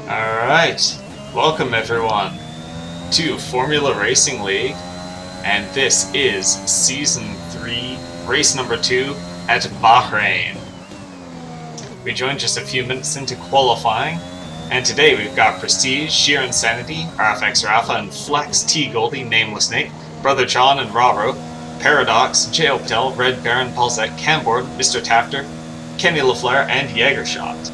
Alright, welcome everyone to Formula Racing League, and this is Season 3, Race number 2 at Bahrain. We joined just a few minutes into qualifying, and today we've got Prestige, Sheer Insanity, RFX Rafa and Flex, T Goldie, Nameless Nate, Brother John and Raro, Paradox, J.O. Patel, Red Baron, Paulsec, Camboard, Mr. Tafter, Kenny LaFleur, and Jaegershot.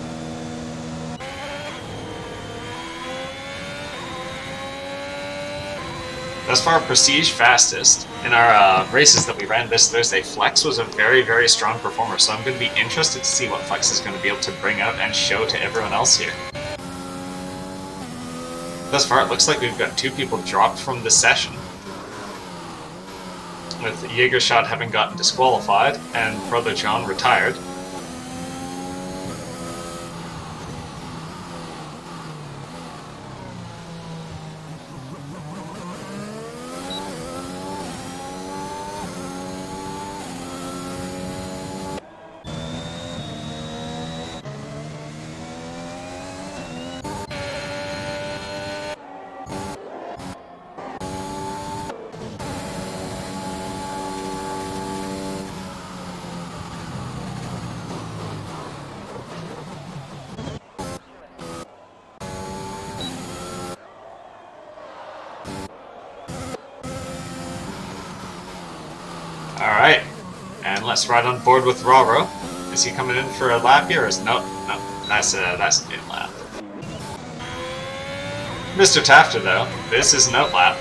Thus far, Prestige fastest. In our races that we ran this Thursday, Flex was a very, very strong performer, so I'm going to be interested to see what Flex is going to be able to bring out and show to everyone else here. Thus far, it looks like we've got two people dropped from the session, with Jaegershot having gotten disqualified and Brother John retired. Alright, and let's ride on board with Raro. Is he coming in for a lap here? Or is no, that's a new lap. Mr. Tafter though, this is an outlap.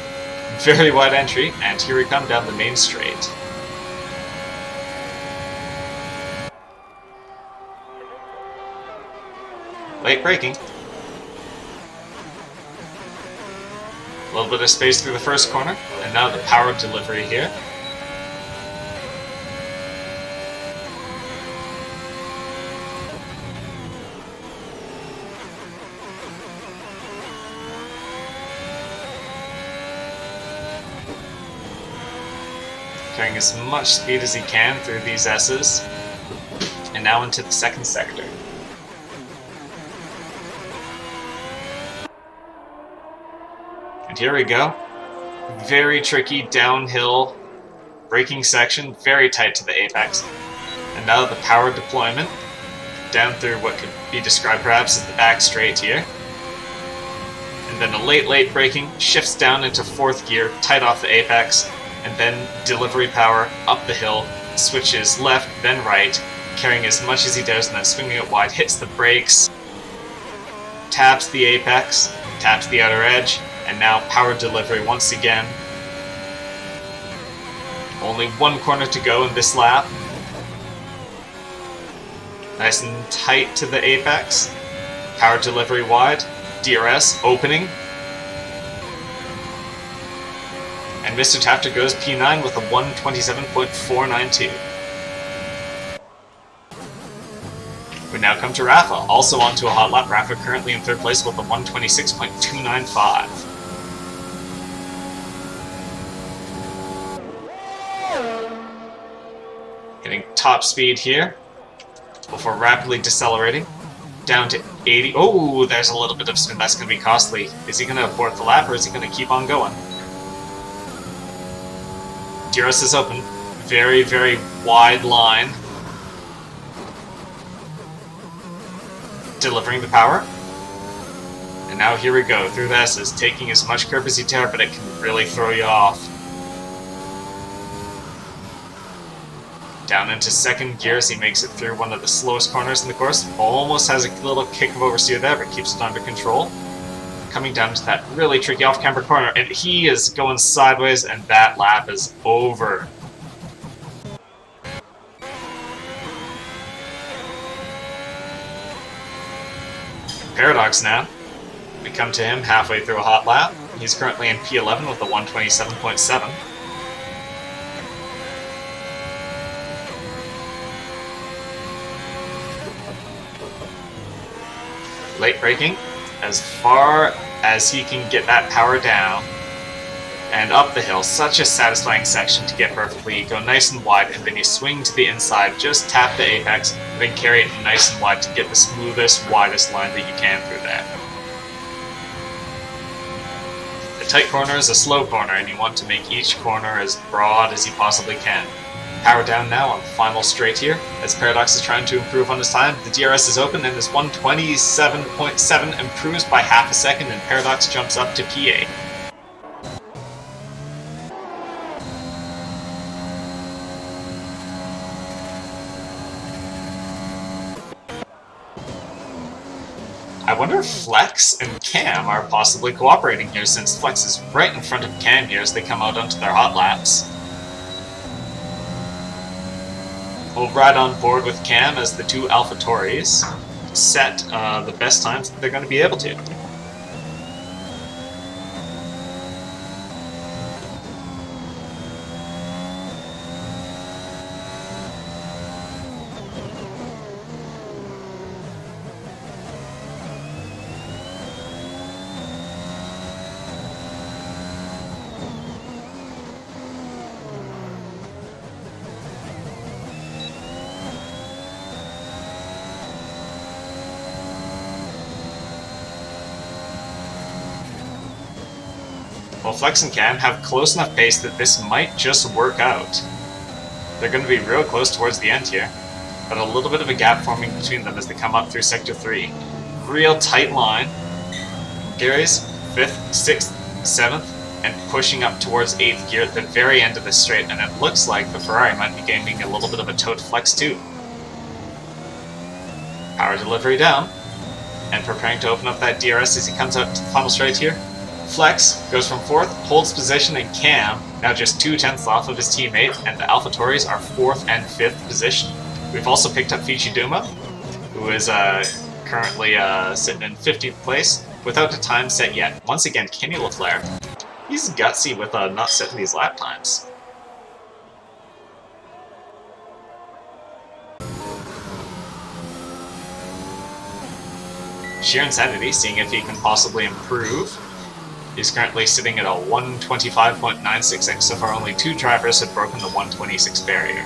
Very wide entry, and here we come down the main straight. Late braking. A little bit of space through the first corner, and now the power delivery here. Carrying as much speed as he can through these S's, and now into the second sector. And here we go. Very tricky downhill braking section, very tight to the apex. And now the power deployment down through what could be described perhaps as the back straight here. And then a late braking, shifts down into fourth gear, tight off the apex. And then delivery power up the hill, switches left, then right, carrying as much as he does, and then swinging it wide, hits the brakes, taps the apex, taps the outer edge, and now power delivery once again. Only one corner to go in this lap. Nice and tight to the apex, power delivery wide, DRS opening. And Mr. Tafter goes P9 with a 127.492. We now come to Rafa, also onto a hot lap. Rafa currently in third place with a 126.295. Getting top speed here before rapidly decelerating down to 80. Oh, there's a little bit of spin. That's going to be costly. Is he going to abort the lap, or is he going to keep on going? DRS is open. Very, very wide line. Delivering the power. And now here we go, through the S's, taking as much curb as you dare, but it can really throw you off. Down into second gear as he makes it through one of the slowest corners in the course. Almost has a little kick of oversteer there, but keeps it under control. Coming down to that really tricky off-camber corner, and he is going sideways, and that lap is over. Paradox now. We come to him halfway through a hot lap. He's currently in P11 with a 127.7. Late braking. As far as he can get that power down and up the hill. Such a satisfying section to get perfectly. You go nice and wide, and then you swing to the inside, just tap the apex, and then carry it nice and wide to get the smoothest, widest line that you can through there. A tight corner is a slow corner, and you want to make each corner as broad as you possibly can. Power down now on the final straight here, as Paradox is trying to improve on his time. The DRS is open and is 127.7, improves by half a second, and Paradox jumps up to P8. I wonder if Flex and Cam are possibly cooperating here, since Flex is right in front of Cam here as they come out onto their hot laps. We'll ride on board with Cam as the two AlphaTauris set the best times that they're going to be able to. Well, Flex and Cam have close enough pace that this might just work out. They're going to be real close towards the end here, but a little bit of a gap forming between them as they come up through Sector 3. Real tight line. Gary's 5th, 6th, 7th, and pushing up towards 8th gear at the very end of the straight, and it looks like the Ferrari might be gaining a little bit of a toe to Flex too. Power delivery down, and preparing to open up that DRS as he comes out to the final straight here. Flex goes from 4th, holds position, and Cam, now just 2/10ths off of his teammate, and the AlphaTauris are 4th and 5th position. We've also picked up Fichiduma, who is currently sitting in 15th place, without a time set yet. Once again, Kenny LaFleur, he's gutsy with not setting these lap times. Sheer Insanity, seeing if he can possibly improve. He's currently sitting at a 125.96x. So far, only 2 drivers have broken the 126 barrier.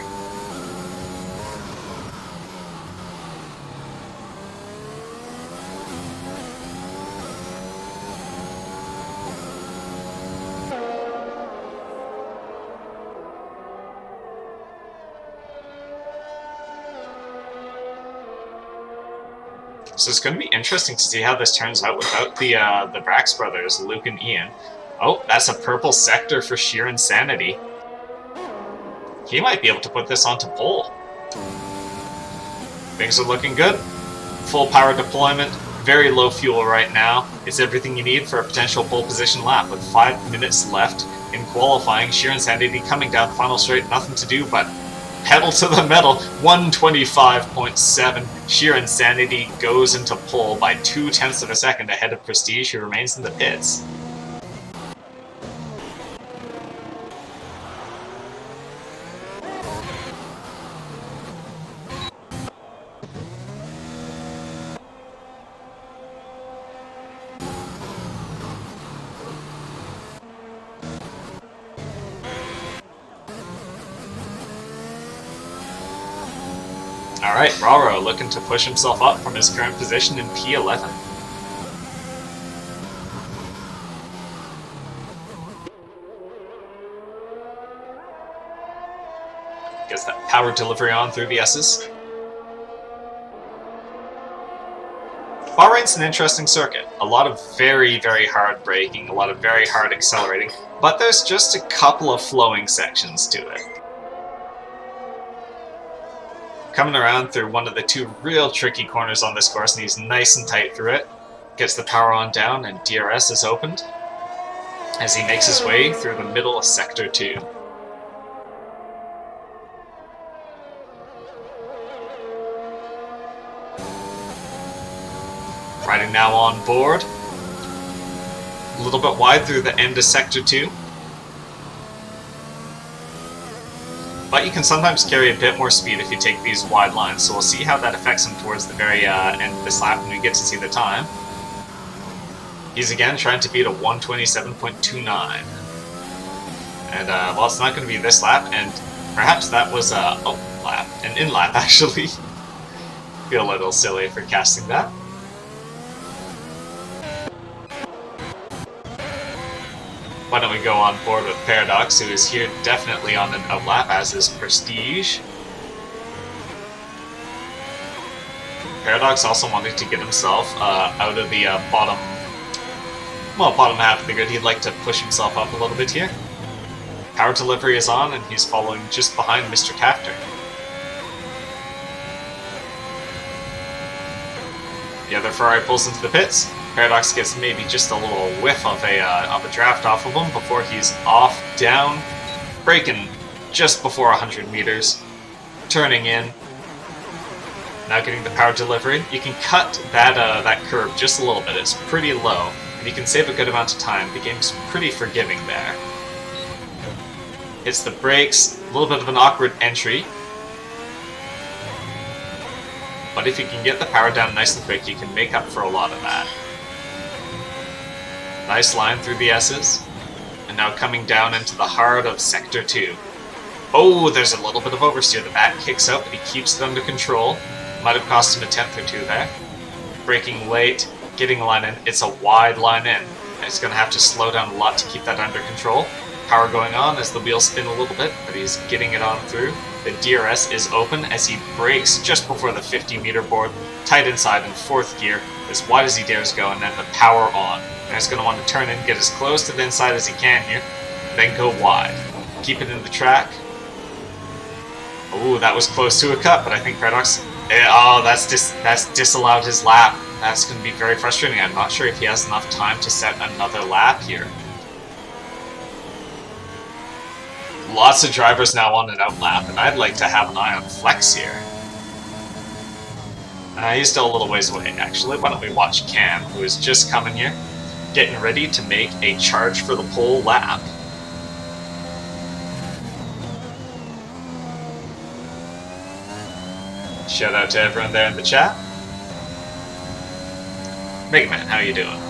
So it's going to be interesting to see how this turns out without the Brax brothers, Luke and Ian. Oh, that's a purple sector for Sheer Insanity. He might be able to put this onto pole. Things are looking good. Full power deployment, very low fuel right now. It's everything you need for a potential pole position lap with 5 minutes left in qualifying. Sheer Insanity coming down the final straight, nothing to do but pedal to the metal, 125.7. Sheer Insanity goes into pole by 2/10ths of a second ahead of Prestige, who remains in the pits. Alright, Raro looking to push himself up from his current position in P11. Gets that power delivery on through the S's. Bahrain's an interesting circuit. A lot of very, very hard braking, a lot of very hard accelerating, but there's just a couple of flowing sections to it. Coming around through one of the 2 real tricky corners on this course, and he's nice and tight through it. Gets the power on down, and DRS is opened as he makes his way through the middle of Sector 2. Riding now on board. A little bit wide through the end of Sector 2. But you can sometimes carry a bit more speed if you take these wide lines, so we'll see how that affects him towards the very end of this lap when we get to see the time. He's again trying to beat a 127.29. And, well, it's not going to be this lap, and perhaps that was an in-lap, actually. Feel a little silly for casting that. Why don't we go on board with Paradox, who is here definitely on an outlap, as is Prestige. Paradox also wanted to get himself out of the bottom half of the grid. He'd like to push himself up a little bit here. Power delivery is on, and he's following just behind Mr. Tafter. The other Ferrari pulls into the pits. Paradox gets maybe just a little whiff of a draft off of him before he's off, down, braking just before 100 meters, turning in. Now getting the power delivery. You can cut that curve just a little bit. It's pretty low, and you can save a good amount of time. The game's pretty forgiving there. Hits the brakes, a little bit of an awkward entry. But if you can get the power down nice and quick, you can make up for a lot of that. Nice line through the S's. And now coming down into the heart of Sector 2. Oh, there's a little bit of oversteer. The back kicks out, but he keeps it under control. Might have cost him a tenth or two there. Braking late, getting a line in. It's a wide line in. And he's going to have to slow down a lot to keep that under control. Power going on as the wheels spin a little bit, but he's getting it on through. The DRS is open as he brakes just before the 50-meter board, tight inside in fourth gear, as wide as he dares go, and then the power on. And he's going to want to turn in, get as close to the inside as he can here, then go wide. Keep it in the track. Ooh, that was close to a cut, but I think Paradox... Oh, that's disallowed his lap. That's going to be very frustrating. I'm not sure if he has enough time to set another lap here. Lots of drivers now on an outlap, and I'd like to have an eye on Flex here. He's still a little ways away, actually. Why don't we watch Cam, who is just coming here, getting ready to make a charge for the pole lap. Shout out to everyone there in the chat. Mega Man, how you doing?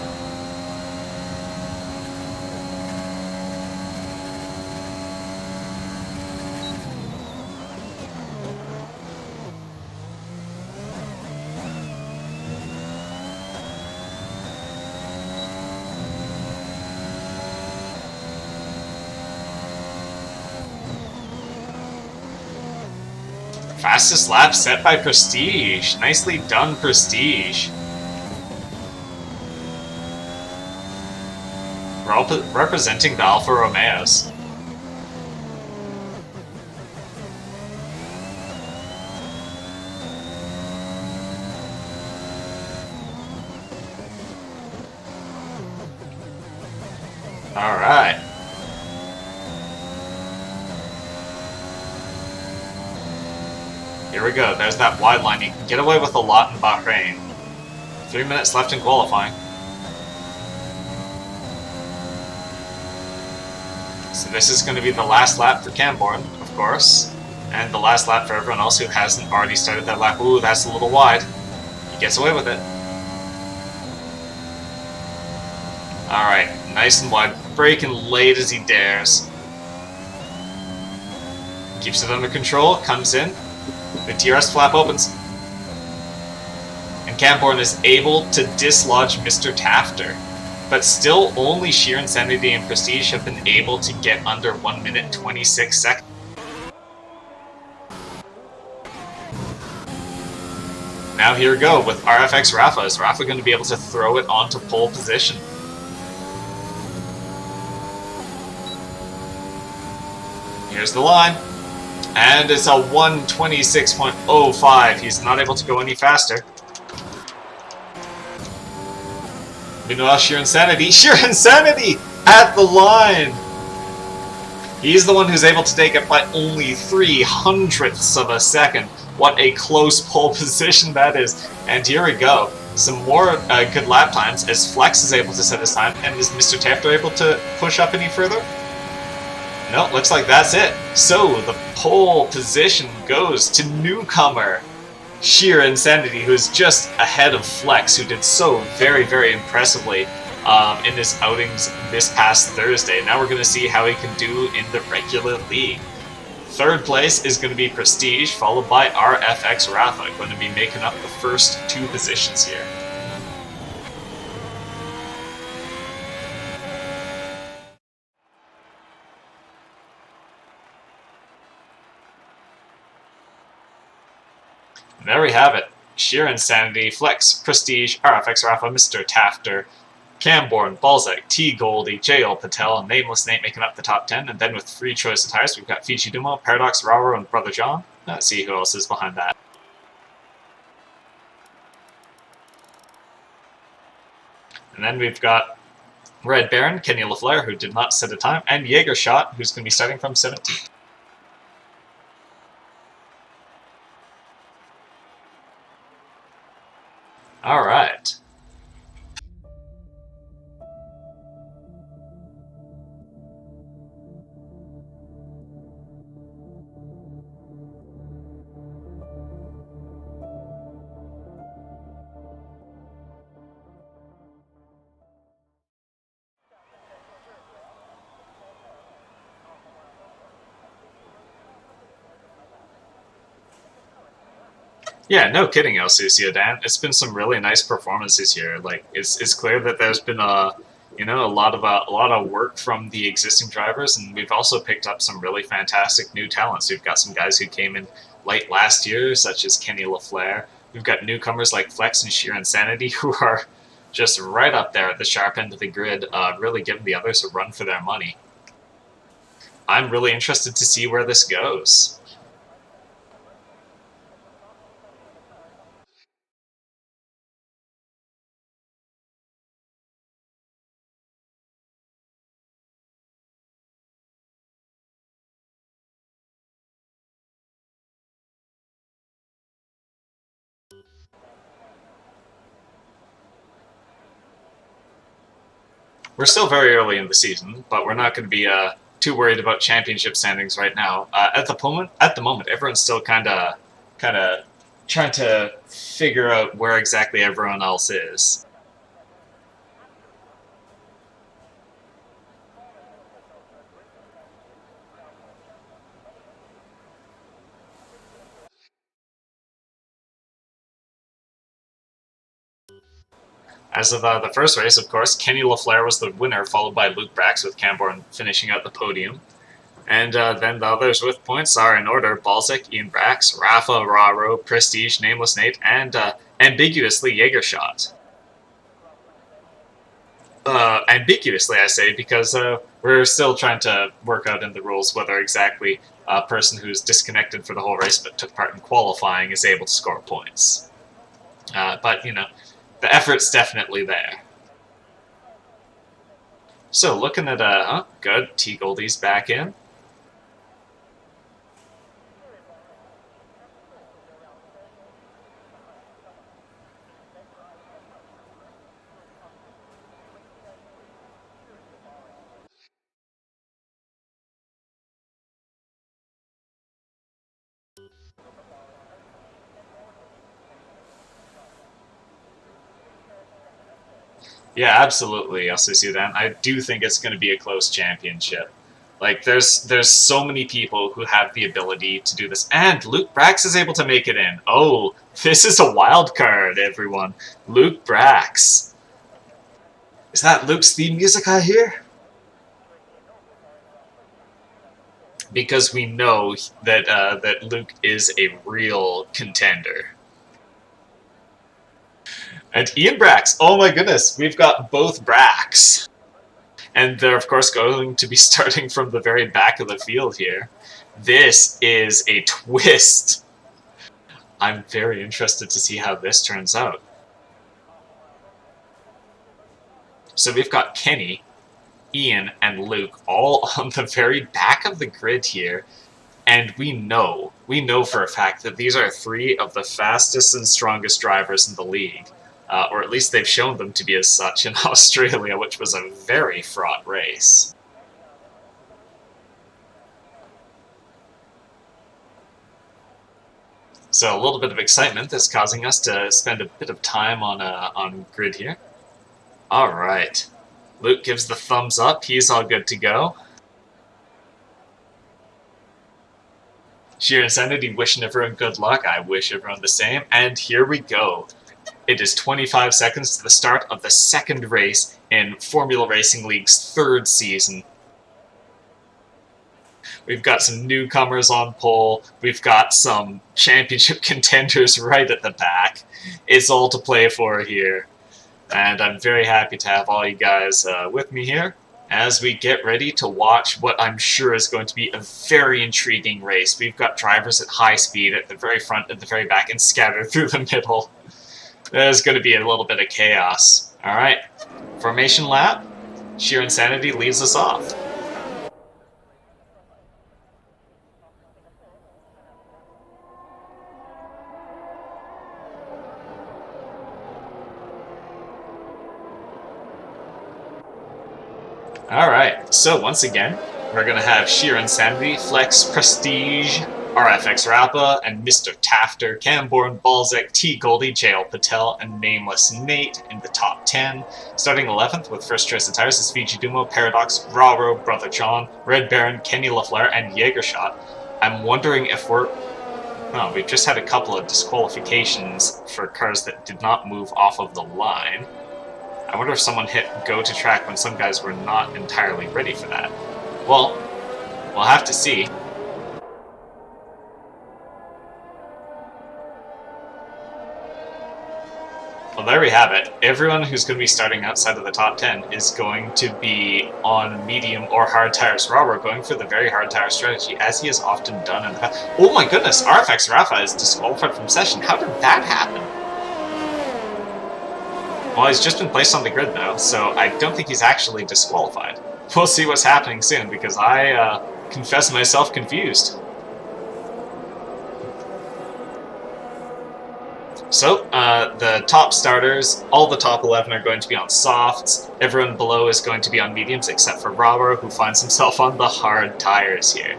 Fastest lap set by Prestige. Nicely done, Prestige. Representing the Alfa Romeos. Alright. Here we go, there's that wide line. You can get away with a lot in Bahrain. 3 minutes left in qualifying. So this is going to be the last lap for Camborne, of course. And the last lap for everyone else who hasn't already started that lap. Ooh, that's a little wide. He gets away with it. Alright, nice and wide. Braking late as he dares. Keeps it under control, comes in. The DRS flap opens. And Camborne is able to dislodge Mr. Tafter. But still, only Sheer Insanity and Prestige have been able to get under 1 minute 26 seconds. Now here we go with RFX Rafa. Is Rafa going to be able to throw it onto pole position? Here's the line. And it's a 1:26.05. He's not able to go any faster. Meanwhile, Sheer Insanity at the line! He's the one who's able to take it by only 0.03 of a second. What a close pole position that is. And here we go. Some more good lap times as Flex is able to set his time. And is Mr. Tafter able to push up any further? No, looks like that's it. So, the pole position goes to newcomer Sheer Insanity, who's just ahead of Flex, who did so very, very impressively in his outings this past Thursday. Now we're going to see how he can do in the regular league. Third place is going to be Prestige, followed by RFX Rafa, going to be making up the first two positions here. And there we have it. Sheer Insanity, Flex, Prestige, RFX Rafa, Mr. Tafter, Camborne, Balzac, T. Goldie, J.L. Patel, and Nameless Nate making up the top 10. And then with free choice of tires, we've got Fiji Dumo, Paradox, Raro, and Brother John. Let's see who else is behind that. And then we've got Red Baron, Kenny LaFleur, who did not set a time, and Jaeger Shot, who's going to be starting from 17th. All right. Yeah, no kidding, El Sucio Dan. It's been some really nice performances here. Like it's clear that there's been a a lot of work from the existing drivers, and we've also picked up some really fantastic new talents. We've got some guys who came in late last year, such as Kenny LaFleur. We've got newcomers like Flex and Sheer Insanity, who are just right up there at the sharp end of the grid, really giving the others a run for their money. I'm really interested to see where this goes. We're still very early in the season, but we're not going to be too worried about championship standings right now. At the moment, everyone's still kind of trying to figure out where exactly everyone else is. As of the first race, of course, Kenny LaFleur was the winner, followed by Luke Brax with Camborne finishing out the podium. And then the others with points are in order: Balzac, Ian Brax, Rafa, Raro, Prestige, Nameless Nate, and ambiguously Jaegershot. Ambiguously, I say, because we're still trying to work out in the rules whether exactly a person who's disconnected for the whole race but took part in qualifying is able to score points. But, the effort's definitely there. So, looking at, good, T. Goldie's back in. Yeah, absolutely. I'll see that. I do think it's going to be a close championship. Like there's so many people who have the ability to do this, and Luke Brax is able to make it in. Oh, this is a wild card, everyone. Luke Brax. Is that Luke's theme music I hear? Because we know that Luke is a real contender. And Ian Brax. Oh my goodness, we've got both Brax. And they're, of course, going to be starting from the very back of the field here. This is a twist. I'm very interested to see how this turns out. So we've got Kenny, Ian, and Luke all on the very back of the grid here. And we know for a fact that these are three of the fastest and strongest drivers in the league. Or at least they've shown them to be as such in Australia, which was a very fraught race. So a little bit of excitement that's causing us to spend a bit of time on grid here. All right. Luke gives the thumbs up. He's all good to go. Sheer Insanity wishing everyone good luck. I wish everyone the same. And here we go. It is 25 seconds to the start of the second race in Formula Racing League's third season. We've got some newcomers on pole. We've got some championship contenders right at the back. It's all to play for here. And I'm very happy to have all you guys with me here as we get ready to watch what I'm sure is going to be a very intriguing race. We've got drivers at high speed at the very front, at the very back, and scattered through the middle. There's going to be a little bit of chaos. Alright, formation lap. Sheer Insanity leads us off. Alright, so once again, we're going to have Sheer Insanity, Flex, Prestige, RFX Rappa, and Mr. Tafter, Camborne, Balzac, T. Goldie, JL Patel, and Nameless Nate in the top 10. Starting 11th with first choice attires is Fiji Dumo, Paradox, Raro, Brother John, Red Baron, Kenny LaFleur, and Jaegershot. I'm wondering if we're... Oh, we've just had a couple of disqualifications for cars that did not move off of the line. I wonder if someone hit go to track when some guys were not entirely ready for that. Well, we'll have to see. Well, there we have it. Everyone who's going to be starting outside of the top 10 is going to be on medium or hard tires. Robert going for the very hard tire strategy, as he has often done in the past. Oh my goodness, RFX Rafa is disqualified from session. How did that happen? Well, he's just been placed on the grid now, so I don't think he's actually disqualified. We'll see what's happening soon, because I confess myself confused. So, the top starters, all the top 11 are going to be on softs. Everyone below is going to be on mediums, except for Robert, who finds himself on the hard tires here.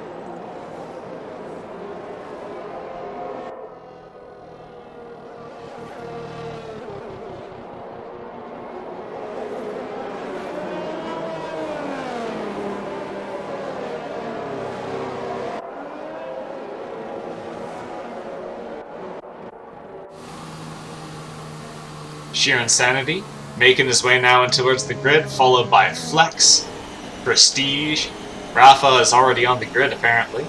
Sheer Insanity, making his way now in towards the grid, followed by Flex, Prestige, Rafa is already on the grid apparently,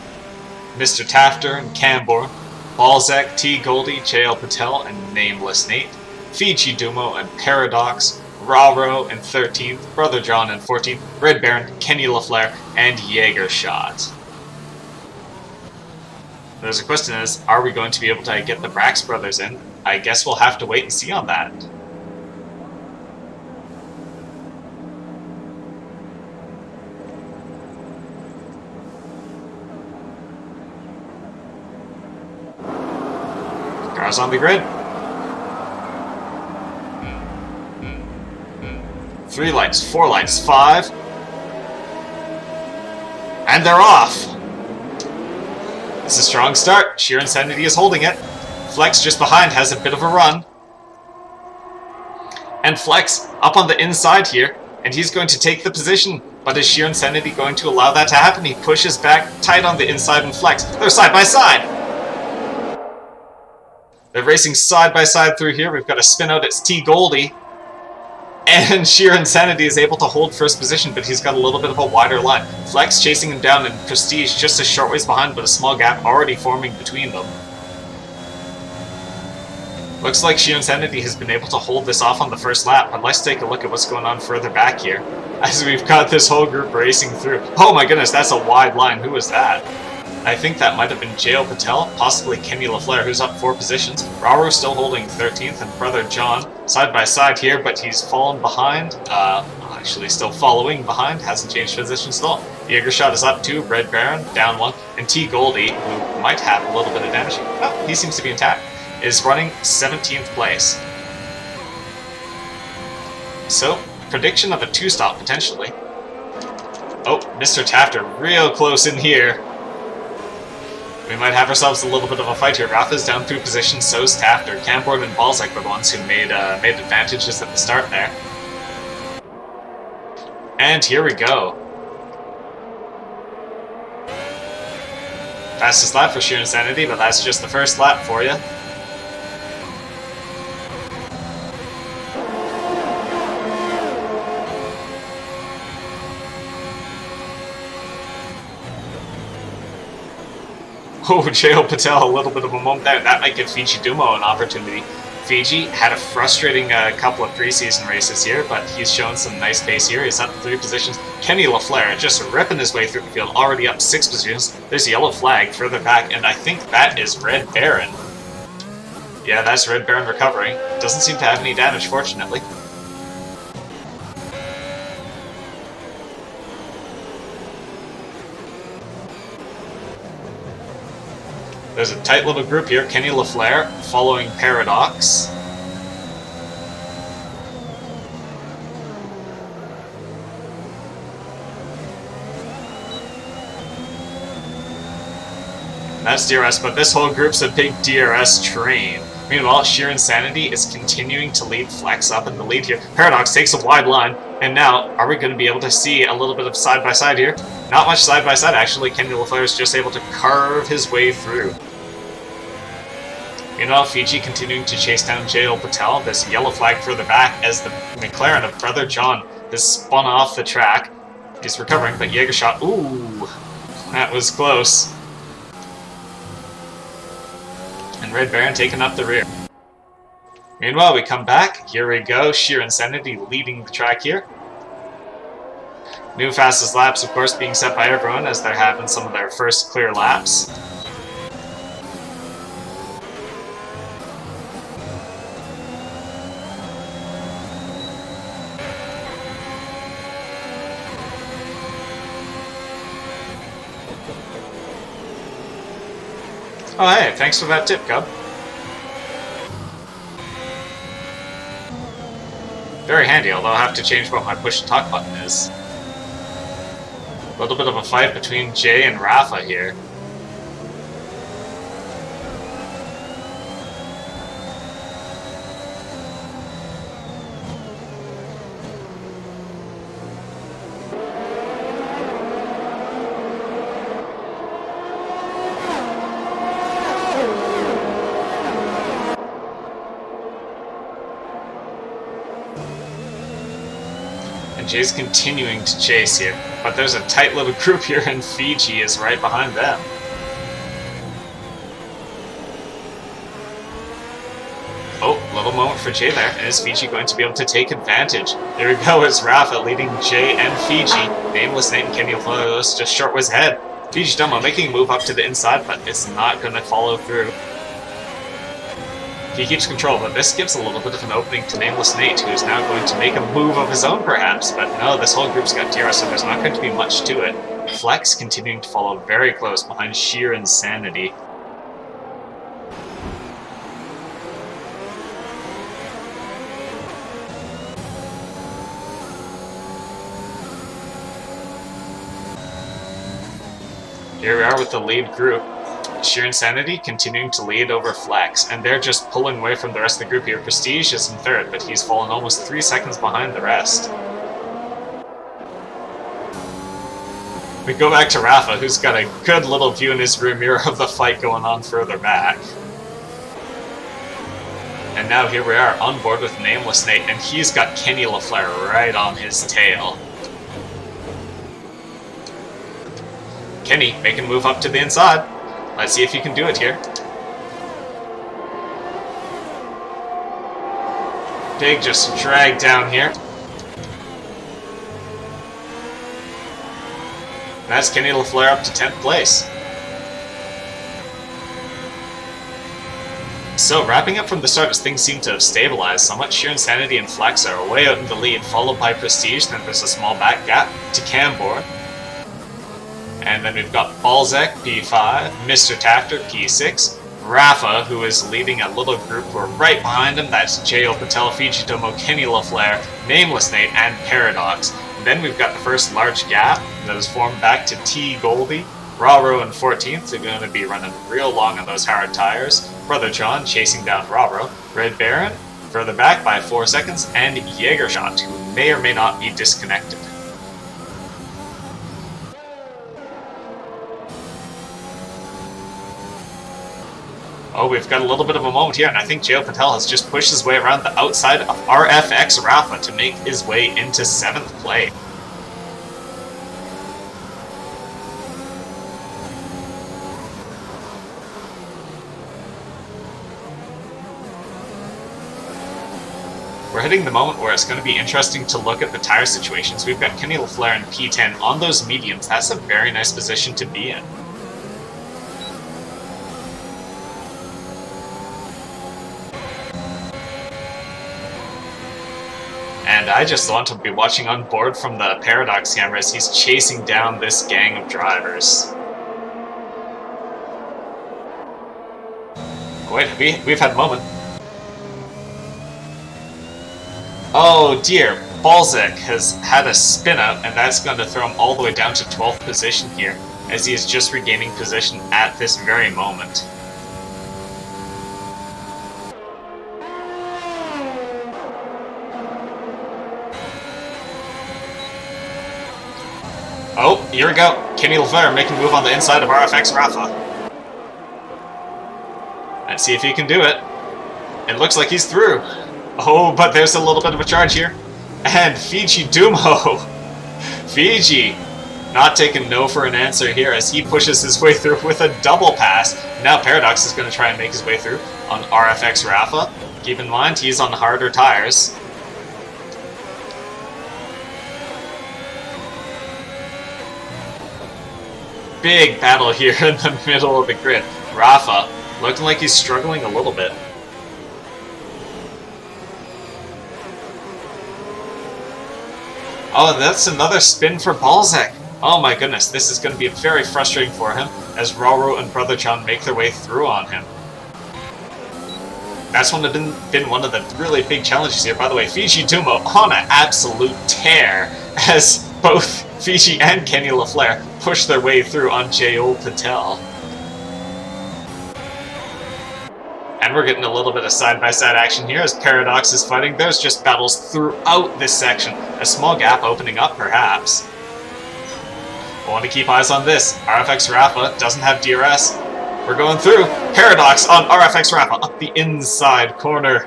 Mr. Tafter and Camborne, Balzac, T. Goldie, JL Patel, and Nameless Nate, Fiji Dumo and Paradox, Raro in 13th, Brother John in 14th, Red Baron, Kenny LaFleur, and Jaegershot. There's a question is, are we going to be able to get the Brax brothers in? I guess we'll have to wait and see on that. Cars on the grid. 3 lights, 4 lights, 5. And they're off! It's a strong start. Sheer Insanity is holding it. Flex just behind has a bit of a run. And Flex up on the inside here, and he's going to take the position. But is Sheer Insanity going to allow that to happen? He pushes back tight on the inside and Flex. They're side by side. They're racing side by side through here. We've got a spin out. It's T. Goldie. And Sheer Insanity is able to hold first position, but he's got a little bit of a wider line. Flex chasing him down, and Prestige just a short ways behind, but a small gap already forming between them. Looks like Sheer Insanity has been able to hold this off on the first lap, but let's take a look at what's going on further back here, as we've got this whole group racing through. Oh my goodness, that's a wide line. Who was that? I think that might have been JL Patel, possibly Kenny LaFleur, who's up 4 positions. Raro still holding 13th, and Brother John side by side here, but he's fallen behind. Actually still following behind, hasn't changed positions at all. Jaegershot is up 2, Red Baron down 1, and T. Goldie, who might have a little bit of damage. Oh, he seems to be intact, is running 17th place. So, prediction of a 2-stop potentially. Oh, Mr. Tafter real close in here. We might have ourselves a little bit of a fight here. Rafa's down 3 positions, so's Tafter. Camborne and Balzac were the ones who made advantages at the start there. And here we go. Fastest lap for sheer insanity, but that's just the first lap for you. Oh, J.O. Patel, a little bit of a moment there. That might give Fiji Dumo an opportunity. Fiji had a frustrating couple of preseason races here, but he's shown some nice pace here. He's up 3 positions. Kenny LaFleur just ripping his way through the field, already up 6 positions. There's a yellow flag further back, and I think that is Red Baron. Yeah, that's Red Baron recovering. Doesn't seem to have any damage, fortunately. There's a tight little group here. Kenny LaFleur following Paradox. That's DRS, but this whole group's a big DRS train. Meanwhile, Sheer Insanity is continuing to lead Flex up in the lead here. Paradox takes a wide line, and now, are we going to be able to see a little bit of side-by-side here? Not much side-by-side, actually. Kenny LaFleur is just able to carve his way through. Meanwhile, Fiji continuing to chase down J.O. Patel. There's a yellow flag further back as the McLaren of Brother John has spun off the track. He's recovering, but Jaeger shot. Ooh, that was close. And Red Baron taking up the rear. Meanwhile, we come back. Here we go. Sheer Insanity leading the track here. New fastest laps, of course, being set by everyone as they're having some of their first clear laps. Oh hey, thanks for that tip, Cub. Very handy, although I'll have to change what my push to talk button is. A little bit of a fight between Jay and Rafa here. And Jay's continuing to chase here, but there's a tight little group here and Fiji is right behind them. Oh, little moment for Jay there, and is Fiji going to be able to take advantage? There we go, it's Rafa leading Jay and Fiji. Nameless Nate and Kenny LaFleur just short was ahead. Fiji Dumbo making a move up to the inside, but it's not going to follow through. He keeps control, but this gives a little bit of an opening to Nameless Nate, who is now going to make a move of his own, perhaps. But no, this whole group's got DRS, so there's not going to be much to it. Flex continuing to follow very close behind Sheer Insanity. Here we are with the lead group. Sheer Insanity continuing to lead over Flex, and they're just pulling away from the rest of the group here. Prestige is in third, but he's fallen almost 3 seconds behind the rest. We go back to Rafa, who's got a good little view in his rear mirror of the fight going on further back. And now here we are on board with Nameless Nate, and he's got Kenny LaFleur right on his tail. Kenny making a move up to the inside. Let's see if he can do it here. Big just dragged down here. That's Kenny LaFleur up to 10th place. So, wrapping up from the start as things seem to have stabilized somewhat, Sheer Insanity and Flex are way out in the lead, followed by Prestige, then there's a small back gap to Cambor. And then we've got Balzac, P5, Mr. Tafter, P6, Rafa, who is leading a little group. We're right behind him. That's J.O. Patel, Fiji Domo, Kenny LaFleur, Nameless Nate, and Paradox. And then we've got the first large gap that is formed back to T. Goldie. Raro in 14th are going to be running real long on those hard tires. Brother John chasing down Raro. Red Baron further back by 4 seconds. And Jaegershot, who may or may not be disconnected. Oh, we've got a little bit of a moment here, and I think Jayo Patel has just pushed his way around the outside of RFX Rafa to make his way into 7th place. We're hitting the moment where it's going to be interesting to look at the tire situations. We've got Kenny LaFleur and P10 on those mediums. That's a very nice position to be in. And I just want to be watching on board from the Paradox camera as he's chasing down this gang of drivers. Wait, we've had a moment. Oh dear, Balzac has had a spin out, and that's going to throw him all the way down to 12th position here, as he is just regaining position at this very moment. Oh, here we go. Kenny LaFleur making a move on the inside of RFX Rafa. Let's see if he can do it. It looks like he's through. Oh, but there's a little bit of a charge here. And Fiji Dumo. Fiji not taking no for an answer here as he pushes his way through with a double pass. Now Paradox is going to try and make his way through on RFX Rafa. Keep in mind, he's on harder tires. Big battle here in the middle of the grid. Rafa looking like he's struggling a little bit. Oh, that's another spin for Balzac. Oh my goodness, this is going to be very frustrating for him as Roro and Brother Chan make their way through on him. That's been one of the really big challenges here. By the way, Fiji Dumo on an absolute tear as both Fiji and Kenny LaFleur push their way through on Jayo Patel. And we're getting a little bit of side-by-side action here as Paradox is fighting. There's just battles throughout this section. A small gap opening up, perhaps. I want to keep eyes on this. RFX Rafa doesn't have DRS. We're going through. Paradox on RFX Rafa up the inside corner.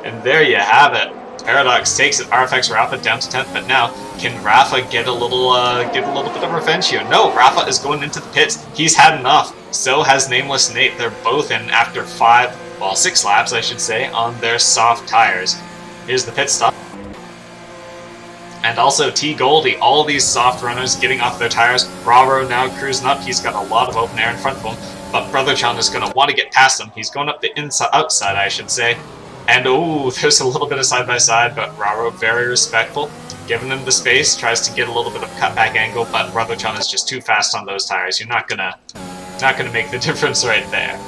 And there you have it. Paradox takes it. RFX Rafa down to 10th, but now can Rafa get a little bit of revenge here? No, Rafa is going into the pits. He's had enough. So has Nameless Nate. They're both in after 6 laps, I should say, on their soft tires. Here's the pit stop. And also T Goldie, all these soft runners getting off their tires. Raro now cruising up. He's got a lot of open air in front of him, but Brother Chan is going to want to get past him. He's going up the outside, I should say. And oh, there's a little bit of side-by-side, but Raro very respectful. Giving him the space, tries to get a little bit of cutback angle, but Brother Chan is just too fast on those tires. You're not gonna make the difference right there.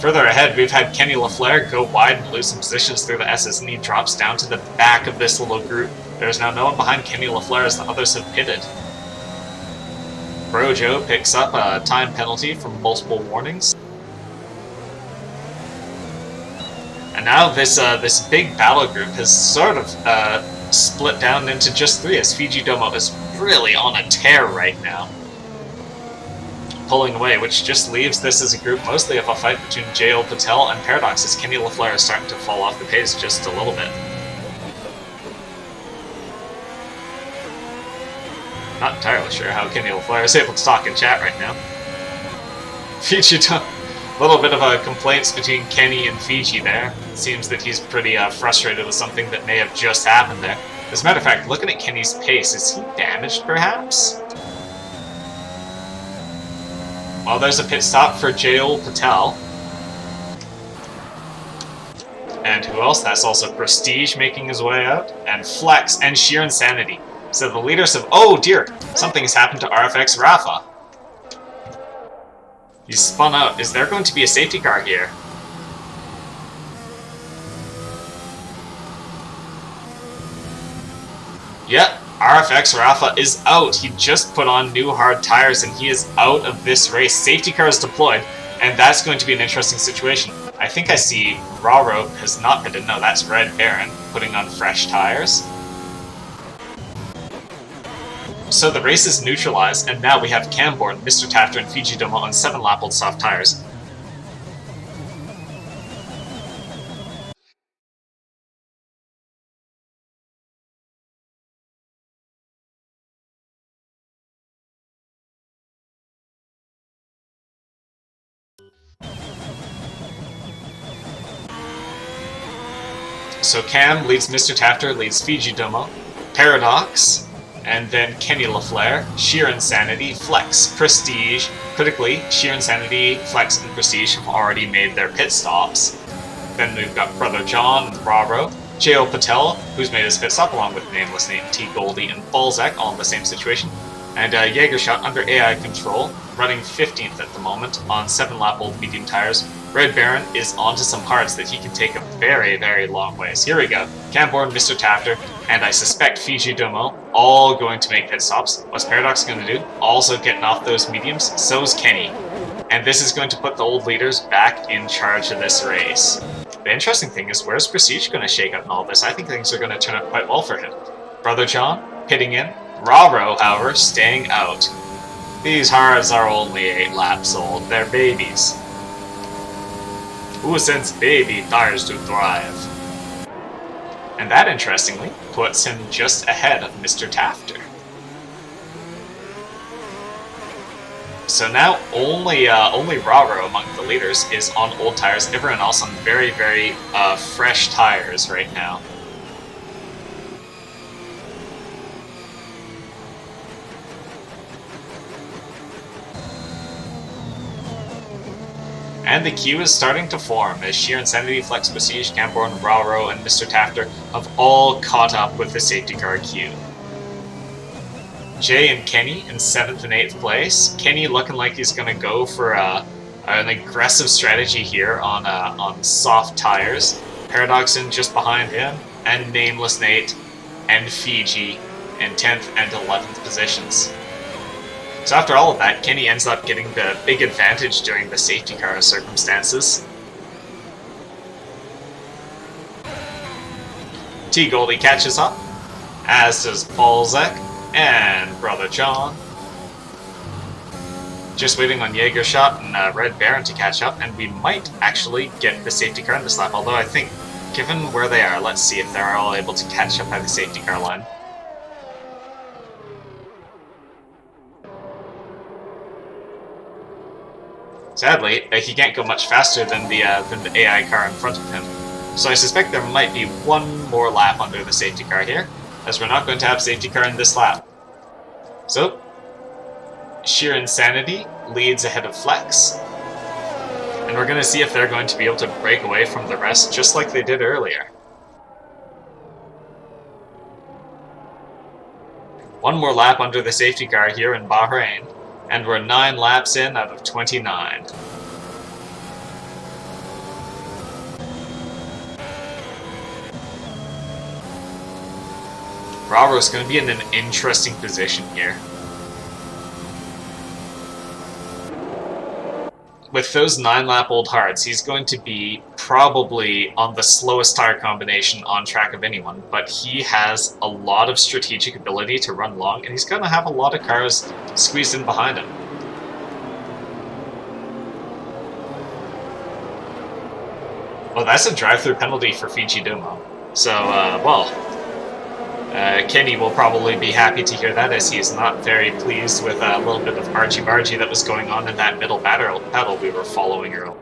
Further ahead, we've had Kenny LaFleur go wide and lose some positions through the SS, and he drops down to the back of this little group. There's now no one behind Kenny LaFleur as the others have pitted. Brojo picks up a time penalty from multiple warnings. And now this big battle group has sort of split down into just 3 as Fiji Domo is really on a tear right now. Pulling away, which just leaves this as a group mostly of a fight between Jayo Patel and Paradox as Kenny LaFleur is starting to fall off the pace just a little bit. Not entirely sure how Kenny LaFleur is able to talk in chat right now. Fiji Domo. A little bit of a complaints between Kenny and Fiji there. It seems that he's pretty frustrated with something that may have just happened there. As a matter of fact, looking at Kenny's pace, is he damaged perhaps? Well, there's a pit stop for Jayo Patel. And who else? That's also Prestige making his way out. And Flex and Sheer Insanity. So the leaders have... Oh dear! Something has happened to RFX Rafa. He's spun out. Is there going to be a safety car here? Yep, RFX Rafa is out. He just put on new hard tires and he is out of this race. Safety car is deployed, and that's going to be an interesting situation. I think I see Raro has not pitted. No, that's Red Baron putting on fresh tires. So the race is neutralized, and now we have Camborne, Mr. Tafter, and Fiji Domo on 7-lap-old soft tires. So Cam leads Mr. Tafter, leads Fiji Domo, Paradox, and then Kenny LaFleur, Sheer Insanity, Flex, Prestige. Critically, Sheer Insanity, Flex, and Prestige have already made their pit stops. Then we've got Brother John and Raro, J.O. Patel, who's made his pit stop along with Nameless Nate, T. Goldie, and Balzac, all in the same situation. And Jaegershot under AI control, running 15th at the moment on 7-lap-old medium tires. Red Baron is onto some hards that he can take a very, very long ways. Here we go. Camborne, Mr. Tafter, and I suspect Fiji Domo, all going to make pit stops. What's Paradox going to do? Also getting off those mediums. So's Kenny. And this is going to put the old leaders back in charge of this race. The interesting thing is, where's Prestige going to shake up in all this? I think things are going to turn out quite well for him. Brother John, pitting in. Raro, however, staying out. These hards are only 8 laps old. They're babies. Who sends baby tires to thrive? And that, interestingly, puts him just ahead of Mr. Tafter. So now only Raro among the leaders is on old tires. Everyone else on very, very fresh tires right now. And the queue is starting to form as Sheer Insanity, Flex, Prestige, Camborne, Raro, and Mr. Tafter have all caught up with the safety car queue. Jay and Kenny in 7th and 8th place. Kenny looking like he's going to go for an aggressive strategy here on soft tires. Paradox in just behind him, and Nameless Nate and Fiji in 10th and 11th positions. So after all of that, Kenny ends up getting the big advantage during the safety car circumstances. T. Goldie catches up, as does Balzac and Brother John. Just waiting on Jaegershot and Red Baron to catch up, and we might actually get the safety car in this lap, although I think, given where they are, let's see if they're all able to catch up by the safety car line. Sadly, he can't go much faster than the AI car in front of him. So I suspect there might be one more lap under the safety car here, as we're not going to have safety car in this lap. So, Sheer Insanity leads ahead of Flex. And we're going to see if they're going to be able to break away from the rest just like they did earlier. One more lap under the safety car here in Bahrain. And we're 9 laps in out of 29. Raro's going to be in an interesting position here. With those 9-lap-old hards, he's going to be probably on the slowest tire combination on track of anyone, but he has a lot of strategic ability to run long, and he's going to have a lot of cars squeezed in behind him. Well, that's a drive-through penalty for Fiji Domo. So, Kenny will probably be happy to hear that, as he is not very pleased with a little bit of argy-bargy that was going on in that middle battle we were following earlier.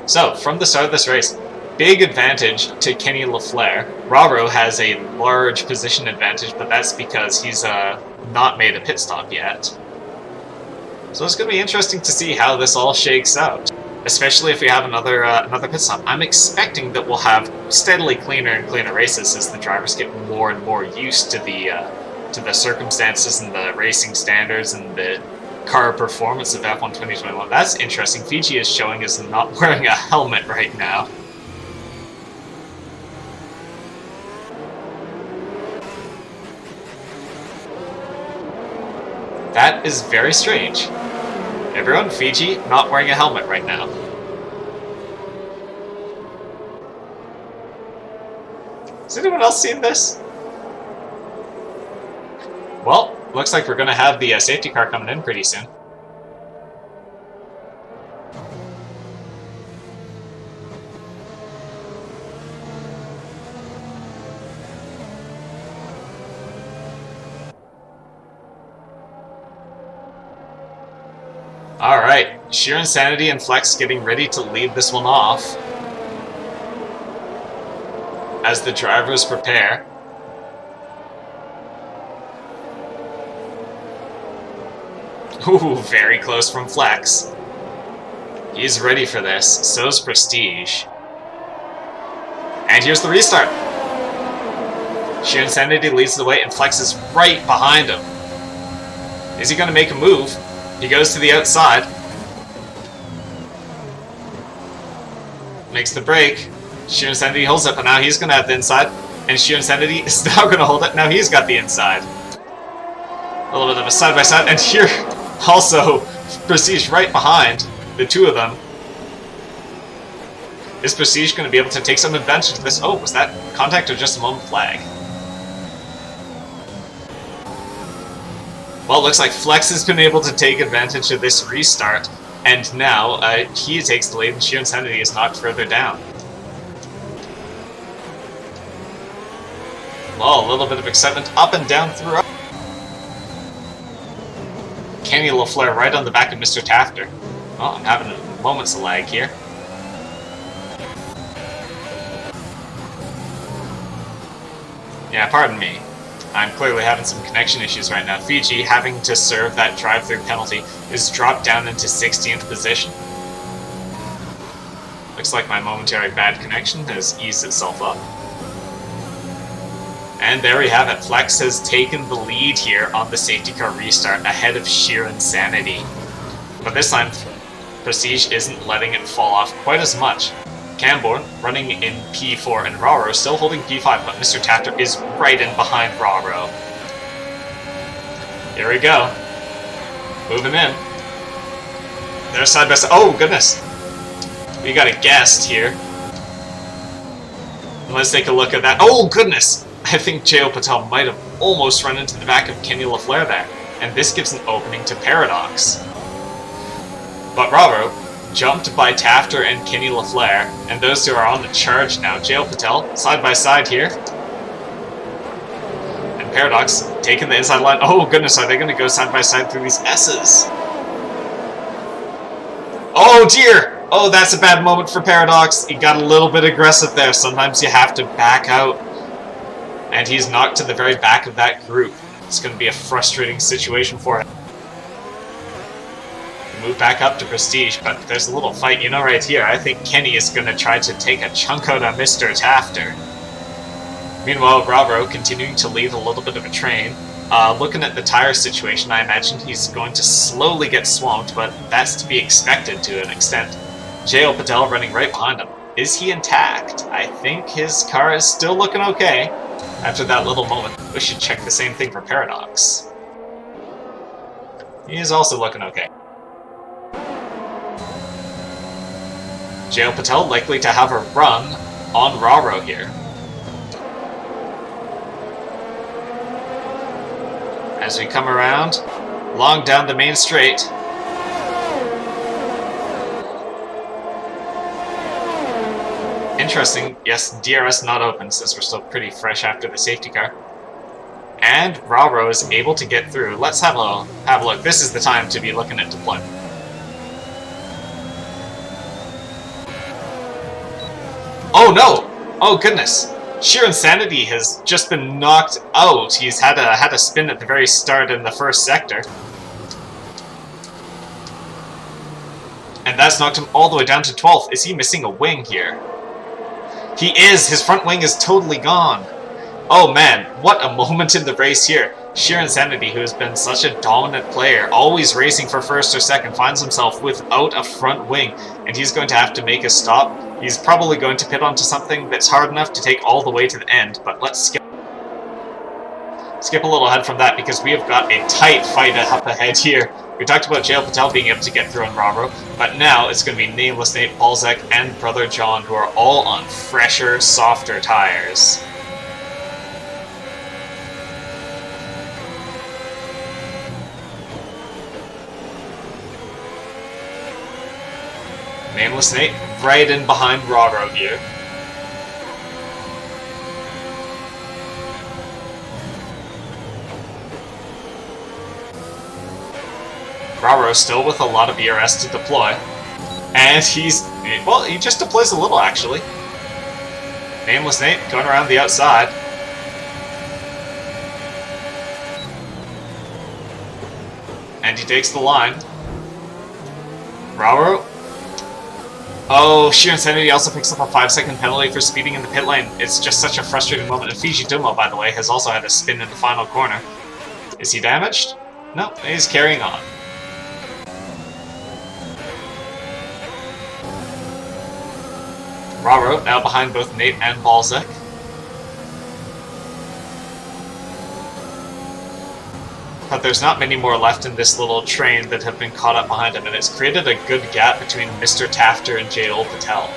So, from the start of this race, big advantage to Kenny LaFleur. Raro has a large position advantage, but that's because he's not made a pit stop yet. So it's going to be interesting to see how this all shakes out, especially if we have another pit stop. I'm expecting that we'll have steadily cleaner and cleaner races as the drivers get more and more used to the circumstances and the racing standards and the car performance of F1 2021. That's interesting. Fiji is showing us not wearing a helmet right now. That is very strange. Everyone, Fiji not wearing a helmet right now. Has anyone else seen this? Well, looks like we're going to have the safety car coming in pretty soon. Alright, Sheer Insanity and Flex getting ready to lead this one off as the drivers prepare. Ooh, very close from Flex. He's ready for this. So's Prestige. And here's the restart. Sheer Insanity leads the way and Flex is right behind him. Is he going to make a move? He goes to the outside. Makes the break. Sheer Insanity holds it, but now he's going to have the inside. And Sheer Insanity is now going to hold it. Now he's got the inside. A little bit of a side-by-side. And here, also, Prestige right behind the two of them. Is Prestige going to be able to take some advantage of this? Oh, was that contact or just a moment flag? Well, it looks like Flex has been able to take advantage of this restart, and now he takes the lead and Sheer Insanity is knocked further down. Well, a little bit of excitement up and down throughout. Kenny LaFleur right on the back of Mr. Tafter. Oh, I'm having a moment's of lag here. Yeah, pardon me. I'm clearly having some connection issues right now. Fiji, having to serve that drive-through penalty, is dropped down into 16th position. Looks like my momentary bad connection has eased itself up. And there we have it. Flex has taken the lead here on the safety car restart ahead of Sheer Insanity. But this time, Prestige isn't letting it fall off quite as much. Camborne running in P4 and Raro still holding P5, but Mr. Tafter is right in behind Raro. Here we go. Moving in. They're side by side. Oh, goodness. We got a guest here. Let's take a look at that. Oh, goodness. I think J.O. Patel might have almost run into the back of Kenny LaFleur there. And this gives an opening to Paradox. But Raro jumped by Tafter and Kenny LaFleur, and those two are on the charge now. J.O. Patel, side by side here. And Paradox taking the inside line. Oh goodness, are they going to go side by side through these S's? Oh dear! Oh, that's a bad moment for Paradox. He got a little bit aggressive there. Sometimes you have to back out. And he's knocked to the very back of that group. It's going to be a frustrating situation for him. Move back up to Prestige, but there's a little fight, you know, right here. I think Kenny is going to try to take a chunk out of Mr. Tafter. Meanwhile, Raro continuing to lead a little bit of a train. Looking at the tire situation, I imagine he's going to slowly get swamped, but that's to be expected to an extent. J.O. Patel running right behind him. Is he intact? I think his car is still looking okay. After that little moment, we should check the same thing for Paradox. He is also looking okay. J.O. Patel likely to have a run on Raro here. As we come around, long down the main straight. Interesting, yes, DRS not open since we're still pretty fresh after the safety car. And Raro is able to get through. Let's have a look. This is the time to be looking at deployment. Oh no! Oh goodness! Sheer Insanity has just been knocked out. He's had a spin at the very start in the first sector. And that's knocked him all the way down to 12th. Is he missing a wing here? He is! His front wing is totally gone! Oh man, what a moment in the race here. Sheer Insanity, who has been such a dominant player, always racing for first or second, finds himself without a front wing, and he's going to have to make a stop. He's probably going to pit onto something that's hard enough to take all the way to the end, but let's skip a little ahead from that because we have got a tight fight up ahead here. We talked about J.O. Patel being able to get through on Raro, but now it's going to be Nameless Nate, Balzac, and Brother John who are all on fresher, softer tires. Nameless Nate right in behind Raro here. Raro still with a lot of ERS to deploy. And well, he just deploys a little, actually. Nameless Nate going around the outside. And he takes the line. Raro. Oh, Sheer Insanity also picks up a 5-second penalty for speeding in the pit lane. It's just such a frustrating moment. And Fiji Dumo, by the way, has also had a spin in the final corner. Is he damaged? No, he's carrying on. Raro now behind both Nate and Balzac. But there's not many more left in this little train that have been caught up behind him, and it's created a good gap between Mr. Tafter and Jayul Patel.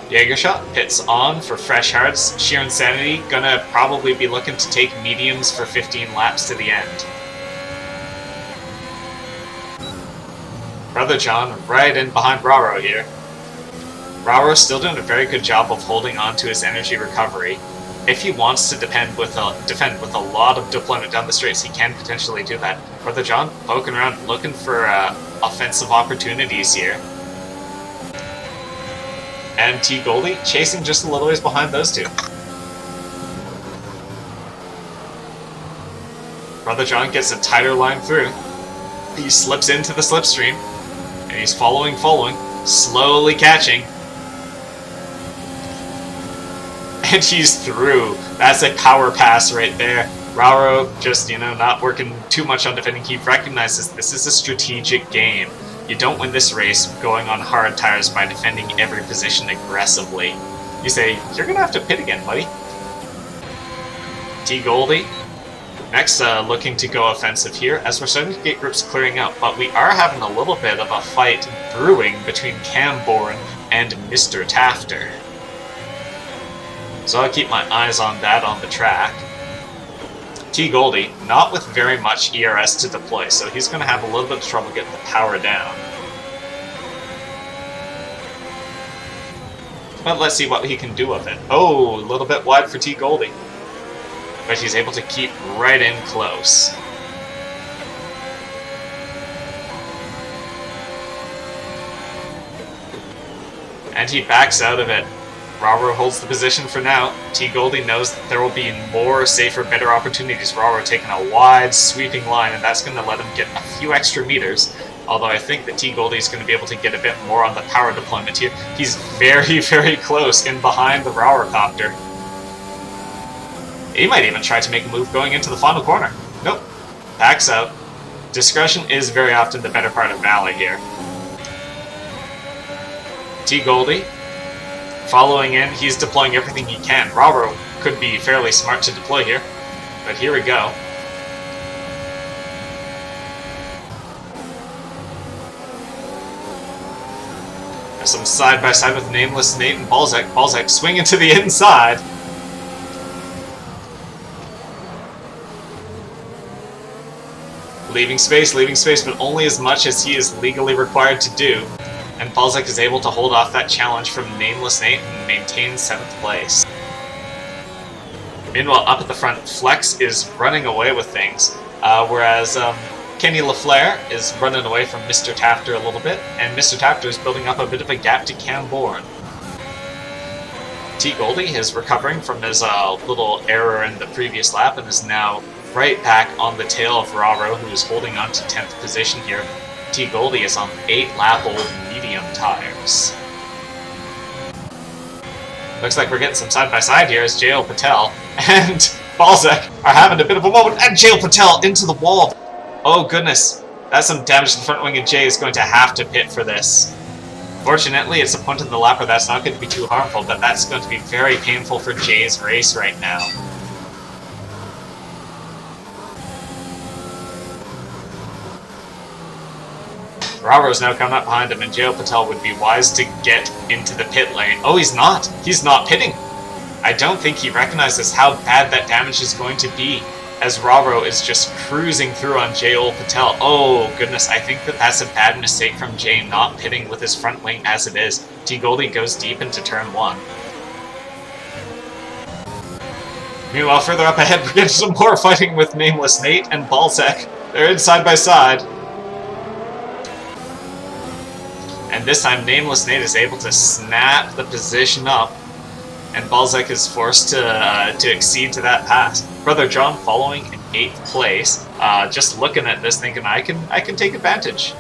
Jaegershot pits on for fresh hearts. Sheer Insanity gonna probably be looking to take mediums for 15 laps to the end. Brother John right in behind Raro here. Raro still doing a very good job of holding on to his energy recovery. If he wants to defend with a lot of deployment down the straights, he can potentially do that. Brother John poking around, looking for offensive opportunities here. And T Goldie chasing just a little ways behind those two. Brother John gets a tighter line through. He slips into the slipstream, and he's following, slowly catching. And he's through. That's a power pass right there. Raro just, not working too much on defending. He recognizes this is a strategic game. You don't win this race going on hard tires by defending every position aggressively. You say, you're going to have to pit again, buddy. T Goldie. Next, looking to go offensive here, as we're starting to get groups clearing out, but we are having a little bit of a fight brewing between Camborne and Mr. Tafter. So I'll keep my eyes on that on the track. T Goldie, not with very much ERS to deploy, so he's going to have a little bit of trouble getting the power down. But let's see what he can do with it. Oh, a little bit wide for T Goldie. But he's able to keep right in close. And he backs out of it. Raro holds the position for now. T Goldie knows that there will be more, safer, better opportunities. Raro taking a wide, sweeping line, and that's going to let him get a few extra meters. Although I think that T Goldie is going to be able to get a bit more on the power deployment here. He's very, very close in behind the Raro copter. He might even try to make a move going into the final corner. Nope. Backs out. Discretion is very often the better part of valor here. T Goldie following in, he's deploying everything he can. Raro could be fairly smart to deploy here, but here we go. There's some side-by-side with Nameless Nate and Balzac. Balzac swinging to the inside. Leaving space, but only as much as he is legally required to do. And Balzac is able to hold off that challenge from Nameless Nate and maintain 7th place. Meanwhile, up at the front, Flex is running away with things, whereas Kenny LaFleur is running away from Mr. Tafter a little bit, and Mr. Tafter is building up a bit of a gap to Camborne. T Goldie is recovering from his little error in the previous lap and is now right back on the tail of Raro, who is holding on to 10th position here. T Goldie is on 8-lap-old medium tires. Looks like we're getting some side-by-side here as Jayul Patel and Balzac are having a bit of a moment, and Jayul Patel into the wall. Oh goodness, that's some damage to the front wing, and Jay is going to have to pit for this. Fortunately, it's a point in the lap where that's not going to be too harmful, but that's going to be very painful for Jay's race right now. Raro's now coming up behind him, and Jayul Patel would be wise to get into the pit lane. Oh, he's not. He's not pitting. I don't think he recognizes how bad that damage is going to be. as Raro is just cruising through on J.O. Patel. Oh, goodness, I think that's a bad mistake from Jay not pitting with his front wing as it is. T. Goldie goes deep into turn 1. Meanwhile, further up ahead, we're getting some more fighting with Nameless Nate and Balzac. They're in side by side. And this time, Nameless Nate is able to snap the position up, and Balzac is forced to accede to that pass. Brother John following in 8th place, just looking at this, thinking I can take advantage.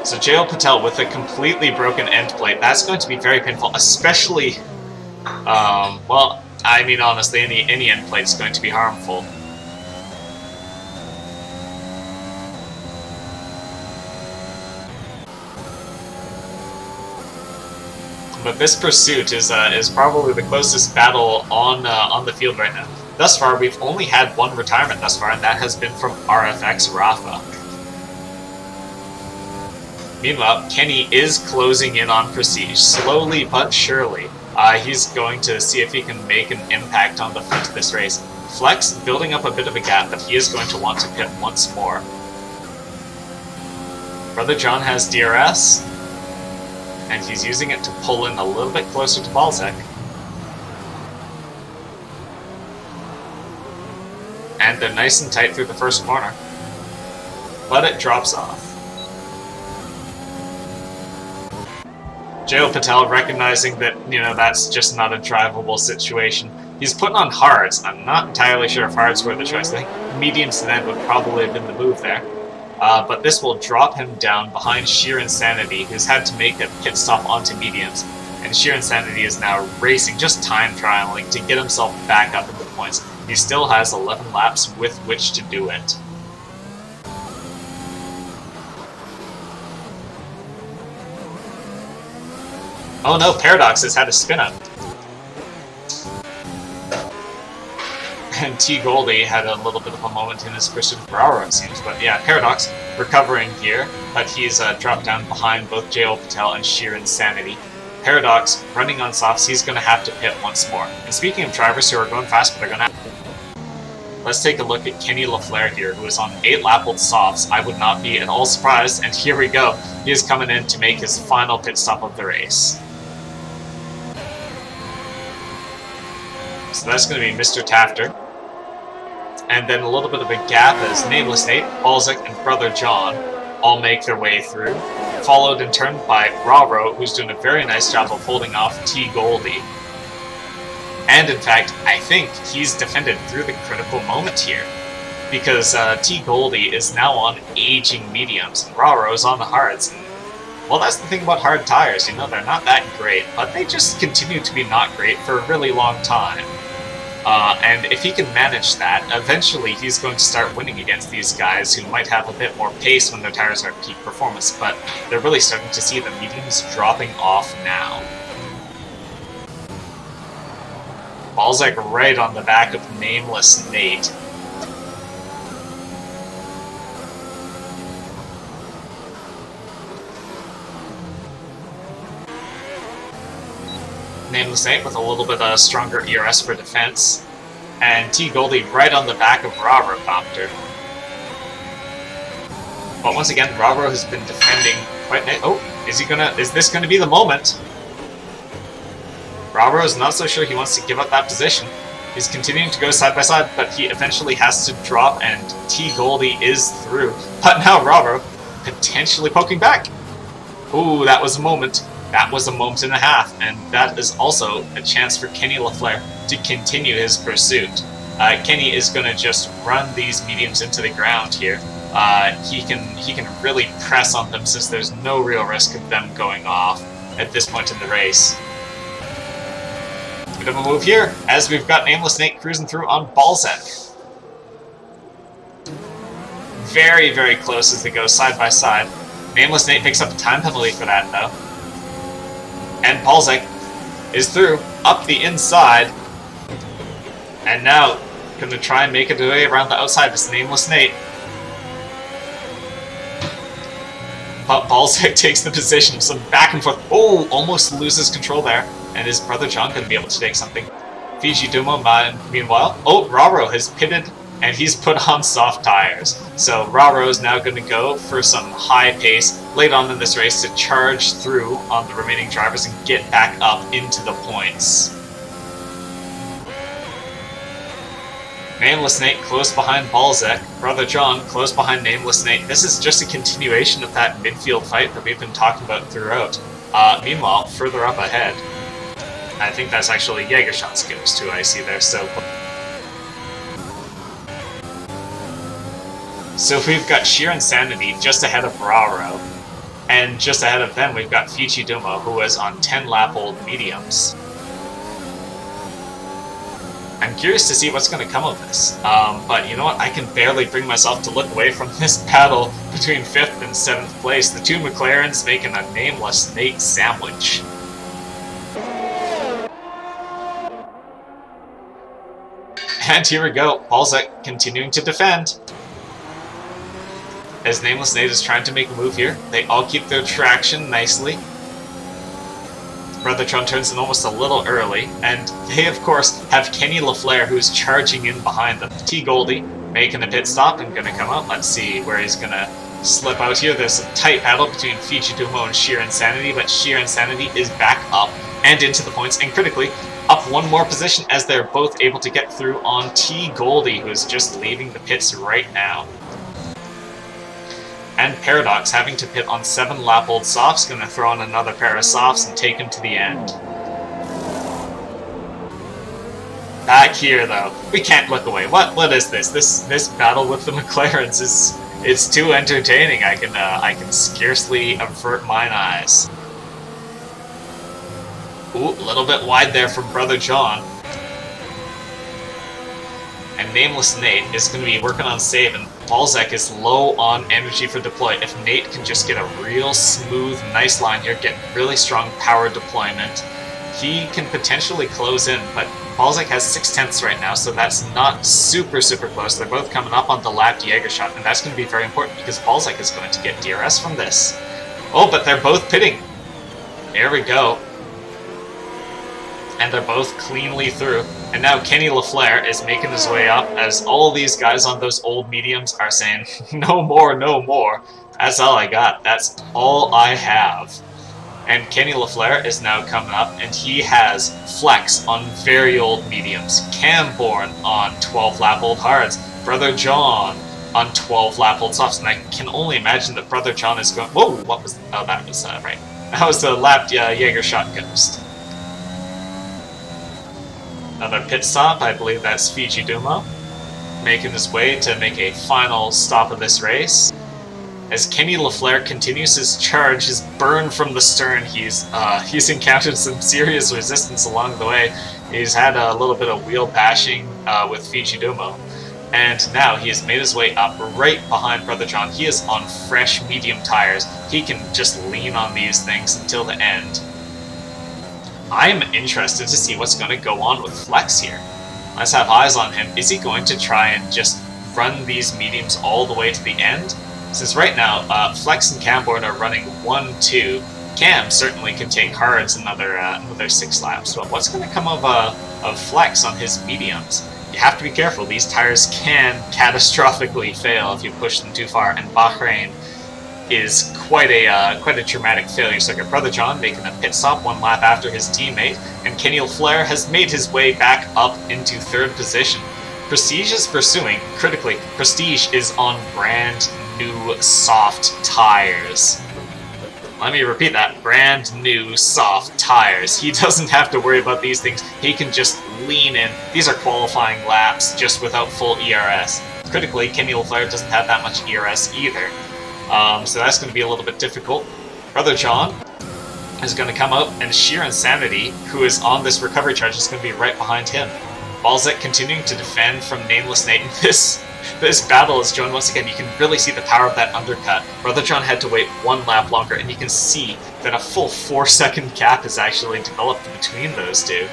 So J.O. Patel with a completely broken end plate. That's going to be very painful, especially, well, I mean, honestly, any end plate is going to be harmful. But this pursuit is probably the closest battle on the field right now. Thus far, we've only had one retirement thus far, and that has been from RFX Rafa. Meanwhile, Kenny is closing in on Prestige, slowly but surely. He's going to see if he can make an impact on the front of this race. Flex building up a bit of a gap, but he is going to want to pit once more. Brother John has DRS, and he's using it to pull in a little bit closer to Balzac. And they're nice and tight through the first corner. But it drops off. J.O. Patel recognizing that, you know, that's just not a drivable situation. He's putting on hards. I'm not entirely sure if hards were the choice. I think mediums to then would probably have been the move there. But this will drop him down behind Sheer Insanity, who's had to make a pit stop onto mediums. And Sheer Insanity is now racing, just time trialing, to get himself back up into the points. He still has 11 laps with which to do it. Oh no, Paradox has had a spin up. And T. Goldie had a little bit of a moment in his pursuit for Aura, it seems. But yeah, Paradox recovering here, but he's dropped down behind both J.O. Patel and Sheer Insanity. Paradox running on softs, he's going to have to pit once more. And speaking of drivers who are going fast, but they're going to have... Let's take a look at Kenny LaFleur here, who is on 8-lap-old softs. I would not be at all surprised, and here we go. He is coming in to make his final pit stop of the race. So that's going to be Mr. Tafter. And then a little bit of a gap as Nameless Nate, Balzac, and Brother John all make their way through. Followed in turn by Raro, who's doing a very nice job of holding off T. Goldie. And in fact, I think he's defended through the critical moment here. Because T. Goldie is now on aging mediums, and Raro is on the hards. And, well, that's the thing about hard tires, you know, they're not that great, but they just continue to be not great for a really long time. And if he can manage that, eventually he's going to start winning against these guys who might have a bit more pace when their tires are at peak performance, but they're really starting to see the mediums dropping off now. Balzac right on the back of Nameless Nate. Nameless Nate with a little bit stronger ERS for defense. And T. Goldie right on the back of Robocopter. But once again, Raro has been defending quite nice. Oh, is this gonna be the moment? Raro is not so sure he wants to give up that position. He's continuing to go side by side, but he eventually has to drop, and T. Goldie is through. But now Raro potentially poking back. Ooh, that was a moment. That was a moment and a half, and that is also a chance for Kenny LaFleur to continue his pursuit. Kenny is going to just run these mediums into the ground here. He can really press on them since there's no real risk of them going off at this point in the race. Bit of a move here, as we've got Nameless Nate cruising through on Balzac. Very, very close as they go side by side. Nameless Nate picks up a time penalty for that, though. And Balzac is through, up the inside. And now, going to try and make it way around the outside. This Nameless Nate. But Balzac takes the position, some back and forth. Oh, almost loses control there. And is Brother John going to be able to take something? Fiji Dumo, meanwhile, oh, Raro has pitted and he's put on soft tires. So Raro is now going to go for some high pace late on in this race to charge through on the remaining drivers and get back up into the points. Nameless Nate close behind Balzac. Brother John close behind Nameless Nate. This is just a continuation of that midfield fight that we've been talking about throughout. Meanwhile, further up ahead, I think that's actually Jägerschat's ghost who I see there. So we've got Sheer Insanity just ahead of Raro. And just ahead of them, we've got Fiji Dumo, who is on 10-lap-old mediums. I'm curious to see what's going to come of this, but you know what, I can barely bring myself to look away from this battle between 5th and 7th place. The two McLarens making a Nameless Nate sandwich. And here we go, Balzac continuing to defend. As Nameless Nate is trying to make a move here, they all keep their traction nicely. Brother John turns in almost a little early, and they of course have Kenny LaFleur who's charging in behind them. T Goldie making a pit stop and gonna come out. Let's see where he's gonna slip out here. There's a tight battle between Fiji Dumo and Sheer Insanity, but Sheer Insanity is back up and into the points, and critically up one more position as they're both able to get through on T Goldie, who's just leaving the pits right now. And Paradox, having to pit on 7-lap-old softs, going to throw on another pair of softs and take him to the end. Back here, though, we can't look away. What is this? This battle with the McLarens is too entertaining. I can scarcely avert mine eyes. Ooh, a little bit wide there from Brother John. And Nameless Nate is going to be working on saving. Balzac is low on energy for deploy. If Nate can just get a real smooth, nice line here, get really strong power deployment, he can potentially close in, but Balzac has 6/10 right now, so that's not super close. They're both coming up on the lapped Jägerschat, and that's going to be very important because Balzac is going to get DRS from this. Oh, but they're both pitting. There we go. And they're both cleanly through. And now Kenny LaFleur is making his way up as all these guys on those old mediums are saying, no more, no more. That's all I got. That's all I have. And Kenny LaFleur is now coming up, and he has Flex on very old mediums, Camborne on 12-lap-old hards, Brother John on 12-lap-old softs, and I can only imagine that Brother John is going... Whoa, what was... Oh, that was right. That was the lapped Jägerschat ghost. Another pit stop, I believe that's Fiji Dumo, making his way to make a final stop of this race. As Kenny LaFleur continues his charge, his burn from the stern, he's encountered some serious resistance along the way. He's had a little bit of wheel bashing with Fiji Dumo. And now he has made his way up right behind Brother John. He is on fresh medium tires. He can just lean on these things until the end. I'm interested to see what's going to go on with Flex here. Let's have eyes on him. Is he going to try and just run these mediums all the way to the end? Since right now, Flex and Camborne are running 1-2. Cam certainly can take hards another 6 laps, but what's going to come of Flex on his mediums? You have to be careful. These tires can catastrophically fail if you push them too far, and Bahrain is quite a traumatic failure circuit. Brother John making a pit stop 1 lap after his teammate, and Kenny LaFleur has made his way back up into 3rd position. Prestige is pursuing. Critically, Prestige is on brand new soft tires. Let me repeat that. Brand new soft tires. He doesn't have to worry about these things. He can just lean in. These are qualifying laps just without full ERS. Critically, Kenny LaFleur doesn't have that much ERS either. So that's going to be a little bit difficult. Brother John is going to come out, and Sheer Insanity, who is on this recovery charge, is going to be right behind him. Balzac continuing to defend from Nameless Nate. This battle is joined once again. You can really see the power of that undercut. Brother John had to wait 1 lap longer, and you can see that a full 4-second gap has actually developed between those two.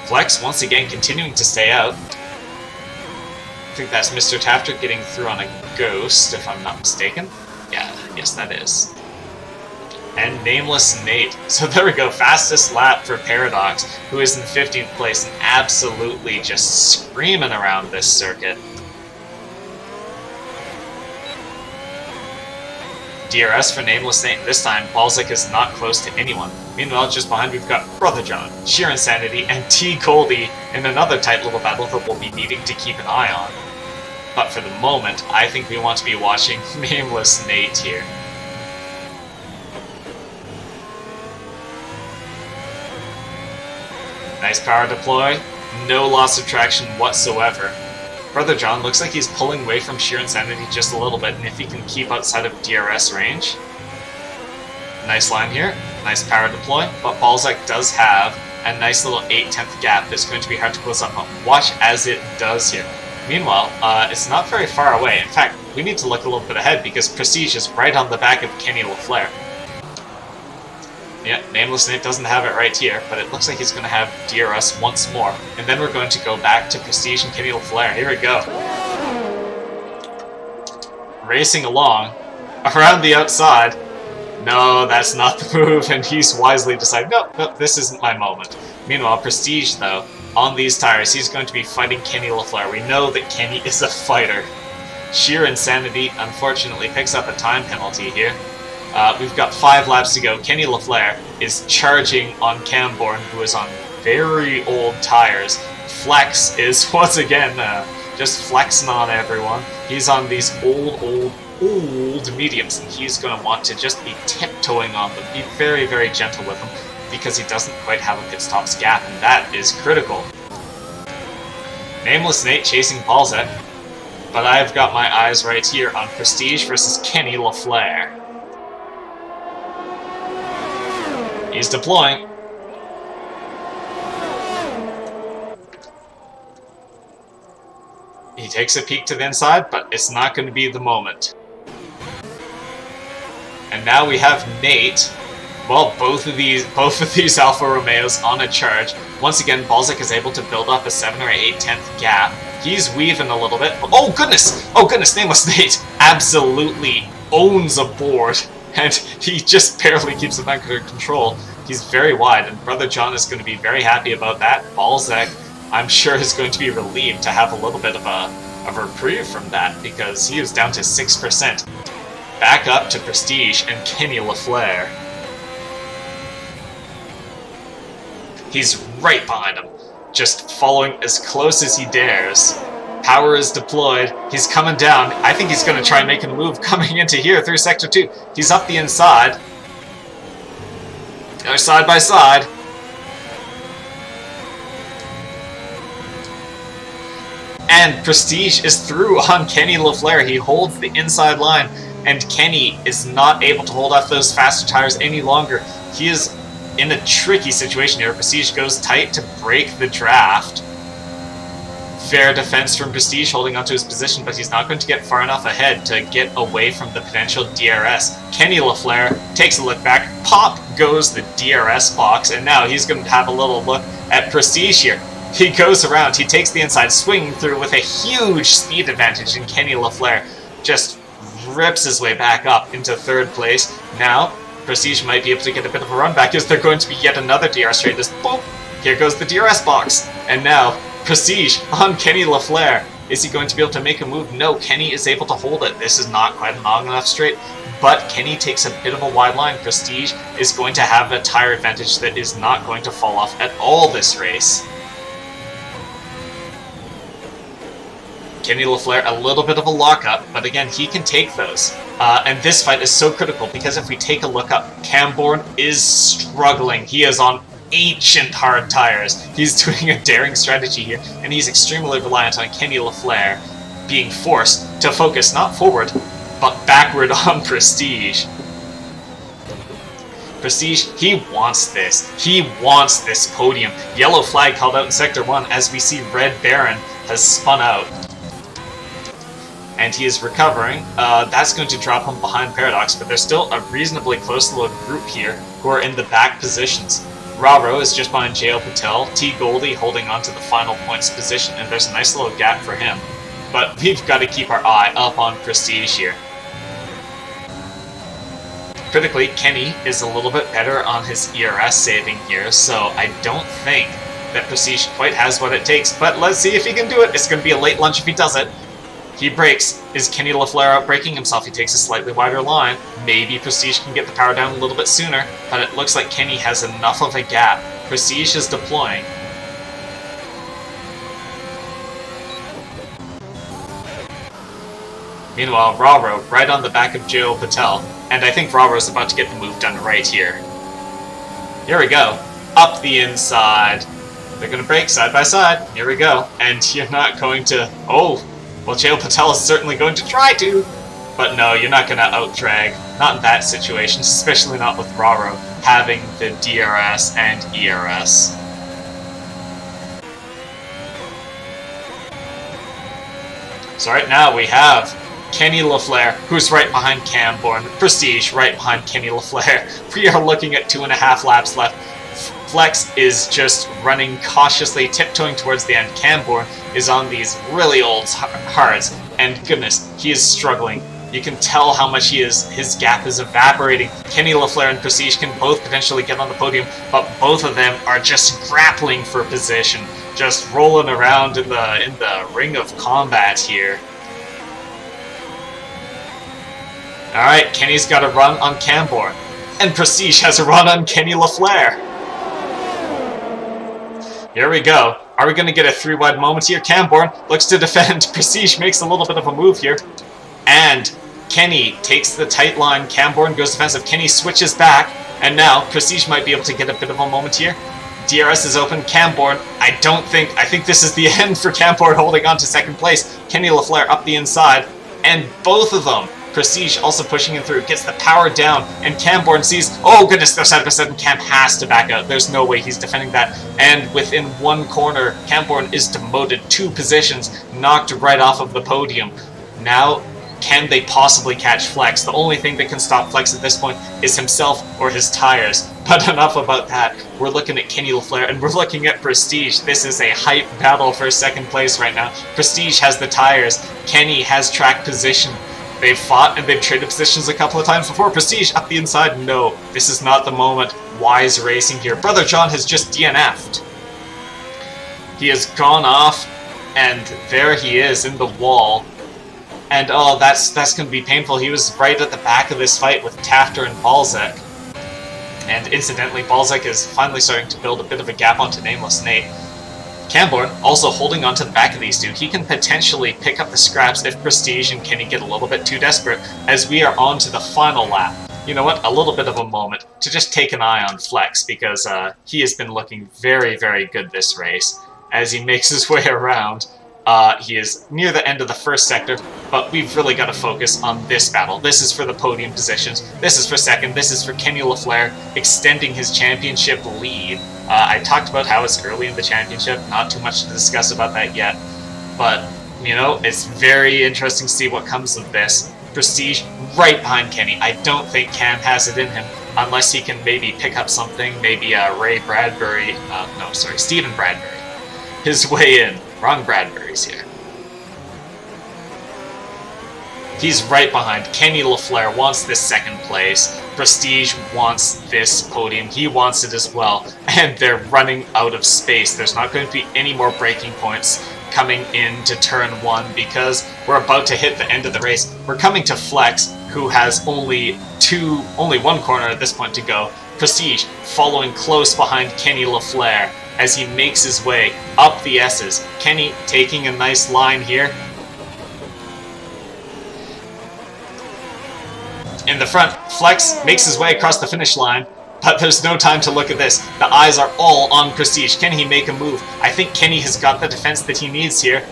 Flex once again continuing to stay out. I think that's Mr. Tafter getting through on a ghost, if I'm not mistaken. Yeah, Yes, that is. And Nameless Nate. So there we go, fastest lap for Paradox, who is in 15th place and absolutely just screaming around this circuit. DRS for Nameless Nate. This time, Balzac is not close to anyone. Meanwhile, just behind we've got Brother John, Sheer Insanity, and T. Goldie in another tight little battle that we'll be needing to keep an eye on. But for the moment, I think we want to be watching Nameless Nate here. Nice power deploy, no loss of traction whatsoever. Brother John looks like he's pulling away from Sheer Insanity just a little bit, and if he can keep outside of DRS range. Nice line here, nice power deploy, but Balzac does have a nice little 8/10 gap that's going to be hard to close up on. Watch as it does here. Meanwhile, it's not very far away. In fact, we need to look a little bit ahead because Prestige is right on the back of Kenny LaFleur. Yeah, Nameless Nate doesn't have it right here, but it looks like he's going to have DRS once more. And then we're going to go back to Prestige and Kenny LaFleur. Here we go. Racing along, around the outside. No, that's not the move, and he's wisely decided, no, this isn't my moment. Meanwhile, Prestige, though, on these tires, he's going to be fighting Kenny LaFleur. We know that Kenny is a fighter. Sheer Insanity, unfortunately, picks up a time penalty here. We've got 5 laps to go. Kenny LaFleur is charging on Camborne, who is on very old tires. Flex is, once again, just flexing on everyone. He's on these old mediums, and he's going to want to just be tiptoeing on them. Be very, very gentle with them, because he doesn't quite have a pit stops gap, and that is critical. Nameless Nate chasing Balzac, but I've got my eyes right here on Prestige versus Kenny LaFleur. He's deploying. He takes a peek to the inside, but it's not going to be the moment. And now we have Nate. Well, both of these Alfa Romeos on a charge. Once again, Balzac is able to build up a 7 or 8/10 gap. He's weaving a little bit. Oh goodness! Oh goodness! Nameless Nate absolutely owns a board, and he just barely keeps it under control. He's very wide, and Brother John is going to be very happy about that. Balzac, I'm sure, is going to be relieved to have a little bit of a reprieve from that, because he is down to 6%. Back up to Prestige and Kenny LaFleur. He's right behind him, just following as close as he dares. Power is deployed. He's coming down. I think he's going to try and make a move coming into here through Sector 2. He's up the inside. They're side by side. And Prestige is through on Kenny LaFleur. He holds the inside line, and Kenny is not able to hold off those faster tires any longer. He is in a tricky situation here. Prestige goes tight to break the draft. Fair defense from Prestige, holding onto his position, but he's not going to get far enough ahead to get away from the potential DRS. Kenny LaFleur takes a look back. Pop goes the DRS box, and now he's going to have a little look at Prestige here. He goes around, he takes the inside, swinging through with a huge speed advantage, and Kenny LaFleur just rips his way back up into 3rd place. Now, Prestige might be able to get a bit of a run back. Is there going to be yet another DRS straight? This boom! Here goes the DRS box. And now, Prestige on Kenny LaFleur. Is he going to be able to make a move? No, Kenny is able to hold it. This is not quite a long enough straight, but Kenny takes a bit of a wide line. Prestige is going to have a tire advantage that is not going to fall off at all this race. Kenny LaFleur, a little bit of a lockup, but again, he can take those. And this fight is so critical because if we take a look up, Camborne is struggling. He is on ancient hard tires. He's doing a daring strategy here, and he's extremely reliant on Kenny LaFleur being forced to focus not forward, but backward on Prestige. Prestige, he wants this. He wants this podium. Yellow flag called out in Sector 1 as we see Red Baron has spun out. And he is recovering. That's going to drop him behind Paradox, but there's still a reasonably close little group here who are in the back positions. Raro is just behind J.L. Patel, T. Goldie holding on to the final points position, and there's a nice little gap for him. But we've got to keep our eye up on Prestige here. Critically, Kenny is a little bit better on his ERS saving here, so I don't think that Prestige quite has what it takes, but let's see if he can do it. It's going to be a late lunch if he does it. He breaks. Is Kenny LaFleur out breaking himself? He takes a slightly wider line. Maybe Prestige can get the power down a little bit sooner, but it looks like Kenny has enough of a gap. Prestige is deploying. Meanwhile, Raro right on the back of Joe Patel, and I think Raro's about to get the move done right here. Here we go. Up the inside. They're going to break side by side. Here we go. And you're not going to... Oh! Well, Joe Patel is certainly going to try to! But no, you're not going to out-drag. Not in that situation, especially not with Raro having the DRS and ERS. So right now we have Kenny LaFleur, who's right behind Camborne. Prestige right behind Kenny LaFleur. We are looking at 2.5 laps left. Flex is just running cautiously, tiptoeing towards the end. Camborne is on these really old hards, and goodness, he is struggling. You can tell how much his gap is evaporating. Kenny LaFleur and Prestige can both potentially get on the podium, but both of them are just grappling for position, just rolling around in the ring of combat here. Alright, Kenny's got a run on Camborne, and Prestige has a run on Kenny LaFleur. Here we go. Are we going to get a 3-wide moment here? Camborne looks to defend. Prestige makes a little bit of a move here. And Kenny takes the tight line. Camborne goes defensive. Kenny switches back. And now Prestige might be able to get a bit of a moment here. DRS is open. Camborne, I think this is the end for Camborne holding on to second place. Kenny LaFleur up the inside. And both of them, Prestige also pushing him through, gets the power down, and Camborne sees, oh goodness, they're side by side, and Cam has to back out. There's no way he's defending that. And within one corner, Camborne is demoted 2 positions, knocked right off of the podium. Now, can they possibly catch Flex? The only thing that can stop Flex at this point is himself or his tires. But enough about that. We're looking at Kenny LaFleur, and we're looking at Prestige. This is a hype battle for second place right now. Prestige has the tires. Kenny has track position. They've fought and they've traded positions a couple of times before. Prestige up the inside. No, this is not the moment. Wise racing here. Brother John has just DNF'd. He has gone off, and there he is in the wall. And oh, that's going to be painful. He was right at the back of this fight with Tafter and Balzac. And incidentally, Balzac is finally starting to build a bit of a gap onto Nameless Nate. Camborne also holding on to the back of these two. He can potentially pick up the scraps if Prestige and Kenny get a little bit too desperate, as we are on to the final lap. You know what? A little bit of a moment to just take an eye on Flex, because he has been looking very, very good this race. As he makes his way around, he is near the end of the first sector, but we've really got to focus on this battle. This is for the podium positions. This is for second. This is for Kenny LaFleur extending his championship lead. I talked about how it's early in the championship, not too much to discuss about that yet, but, you know, it's very interesting to see what comes of this. Prestige right behind Kenny. I don't think Cam has it in him, unless he can maybe pick up something, maybe Stephen Bradbury, his way in. Wrong Bradbury's here. He's right behind. Kenny LaFleur wants this second place. Prestige wants this podium. He wants it as well. And they're running out of space. There's not going to be any more braking points coming into turn 1 because we're about to hit the end of the race. We're coming to Flex, who has only one corner at this point to go. Prestige following close behind Kenny LaFleur as he makes his way up the S's. Kenny taking a nice line here. In the front, Flex makes his way across the finish line, but there's no time to look at this. The eyes are all on Prestige. Can he make a move? I think Kenny has got the defense that he needs here.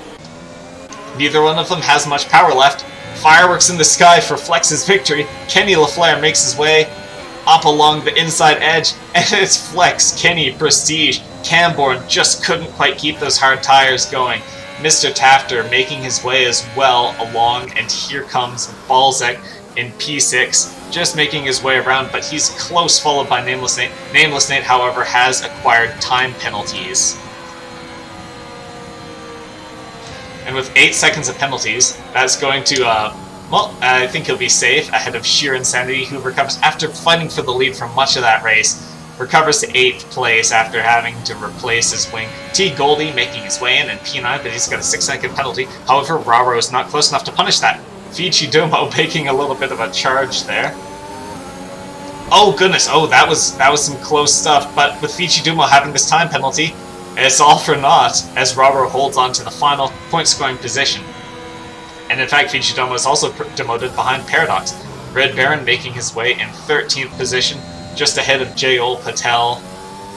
Neither one of them has much power left. Fireworks in the sky for Flex's victory. Kenny LaFleur makes his way up along the inside edge, and it's Flex, Kenny, Prestige. Camborne just couldn't quite keep those hard tires going. Mr. Tafter making his way as well along, and here comes Balzac in P6, just making his way around, but he's close, followed by Nameless Nate. Nameless Nate, however, has acquired time penalties. And with 8 seconds of penalties, that's going to Well, I think he'll be safe ahead of Sheer Insanity, who recovers after fighting for the lead for much of that race. Recovers to 8th place after having to replace his wing. T. Goldie making his way in, and P9, but he's got a 6-second penalty. However, Raro is not close enough to punish that. Fiji Domo making a little bit of a charge there. Oh goodness, oh that was some close stuff, but with Fiji Domo having this time penalty, it's all for naught as Raro holds on to the final point-scoring position. And in fact, Fiji Domo is also demoted behind Paradox. Red Baron making his way in 13th position, just ahead of Jayol Patel,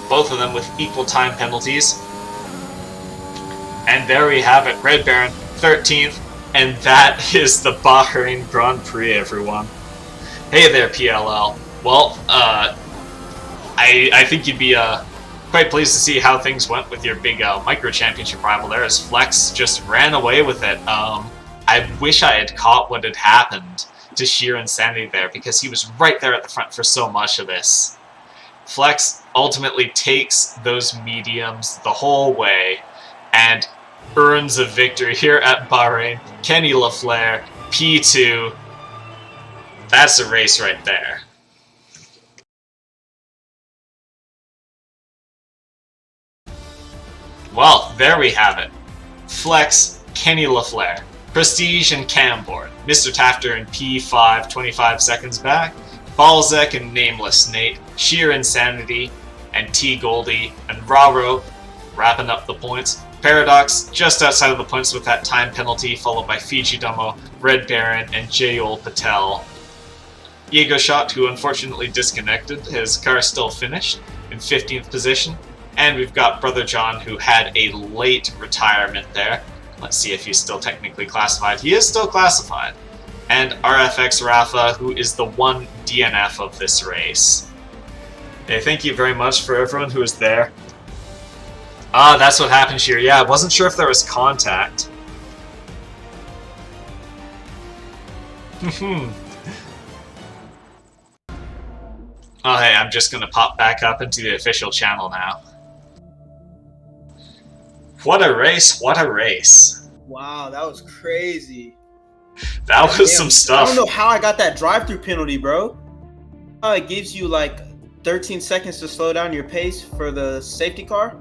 both of them with equal time penalties. And there we have it, Red Baron 13th, and that is the Bahrain Grand Prix, everyone. Hey there, PLL. Well, I think you'd be quite pleased to see how things went with your big micro championship rival there, as Flex just ran away with it. I wish I had caught what had happened to Sheer Insanity there, because he was right there at the front for so much of this. Flex ultimately takes those mediums the whole way and earns a victory here at Bahrain. Kenny LaFleur, P2. That's a race right there. Well, there we have it. Flex, Kenny LaFleur. Prestige and Camboard. Mr. Tafter in P5, 25 seconds back. Balzac and Nameless Nate. Sheer Insanity and T. Goldie and Raro wrapping up the points. Paradox just outside of the points with that time penalty, followed by Fiji Domo, Red Baron, and Jayol Patel. Ego Shot, who unfortunately disconnected, his car still finished in 15th position. And we've got Brother John, who had a late retirement there. Let's see if he's still technically classified. He is still classified. And RFX Rafa, who is the one DNF of this race. Okay, thank you very much for everyone who was there. Ah, that's what happened here. Yeah, I wasn't sure if there was contact. Oh, hey, I'm just gonna pop back up into the official channel now. What a race, what a race. Wow, that was crazy. That was some stuff. I don't know how I got that drive-through penalty, bro. It gives you like 13 seconds to slow down your pace for the safety car.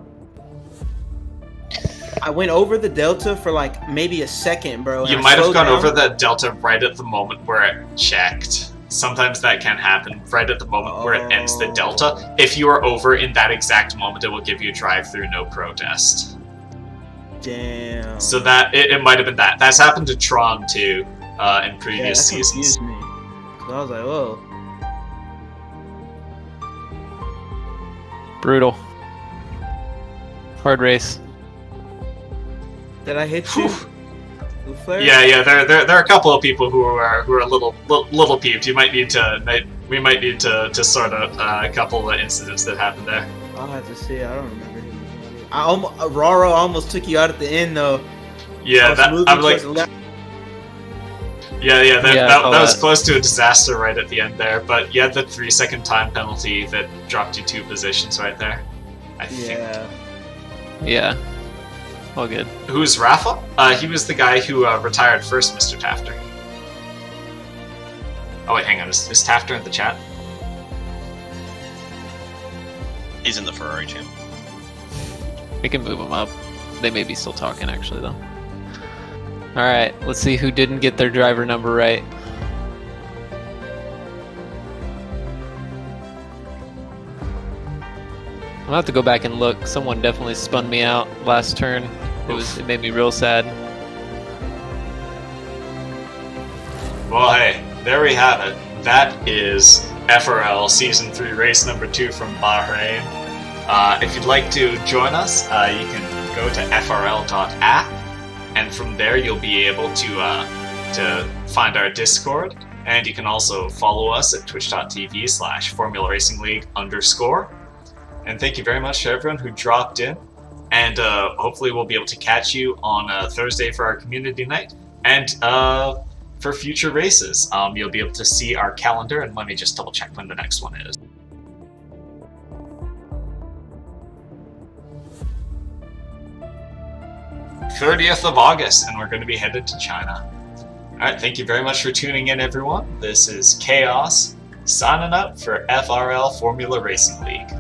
I went over the delta for like maybe a second, bro. You might have gone over the delta right at the moment where it checked. Sometimes that can happen right at the moment where it ends the delta. If you are over in that exact moment, it will give you a drive-through, no protest. Damn. So that it might have been that. That's happened to Tron too in previous seasons. Me. So I was like, whoa. Brutal. Hard race. Did I hit you? Yeah. There are a couple of people who are a little peeved. You might need to we might need to sort out a couple of incidents that happened there. I'll have to see. I don't remember. Raro almost took you out at the end though. Yeah, I'm like. Yeah, that was close to a disaster right at the end there, but you had the 3-second time penalty that dropped you 2 positions right there. I think. Yeah. All good. Who's Rafa? He was the guy who retired first, Mr. Tafter. Oh wait, hang on, is Tafter in the chat? He's in the Ferrari team. We can move them up. They may be still talking, actually, though. Alright, let's see who didn't get their driver number right. I'll have to go back and look. Someone definitely spun me out last turn. It made me real sad. Well, hey, there we have it. That is FRL Season 3 Race Number 2 from Bahrain. If you'd like to join us, you can go to frl.app, and from there you'll be able to find our Discord, and you can also follow us at twitch.tv/Formula Racing League _. And thank you very much to everyone who dropped in, and hopefully we'll be able to catch you on Thursday for our community night, and for future races. You'll be able to see our calendar, and let me just double check when the next one is. 30th of August, and we're going to be headed to China. Alright, thank you very much for tuning in, everyone. This is Chaos, signing up for FRL Formula Racing League.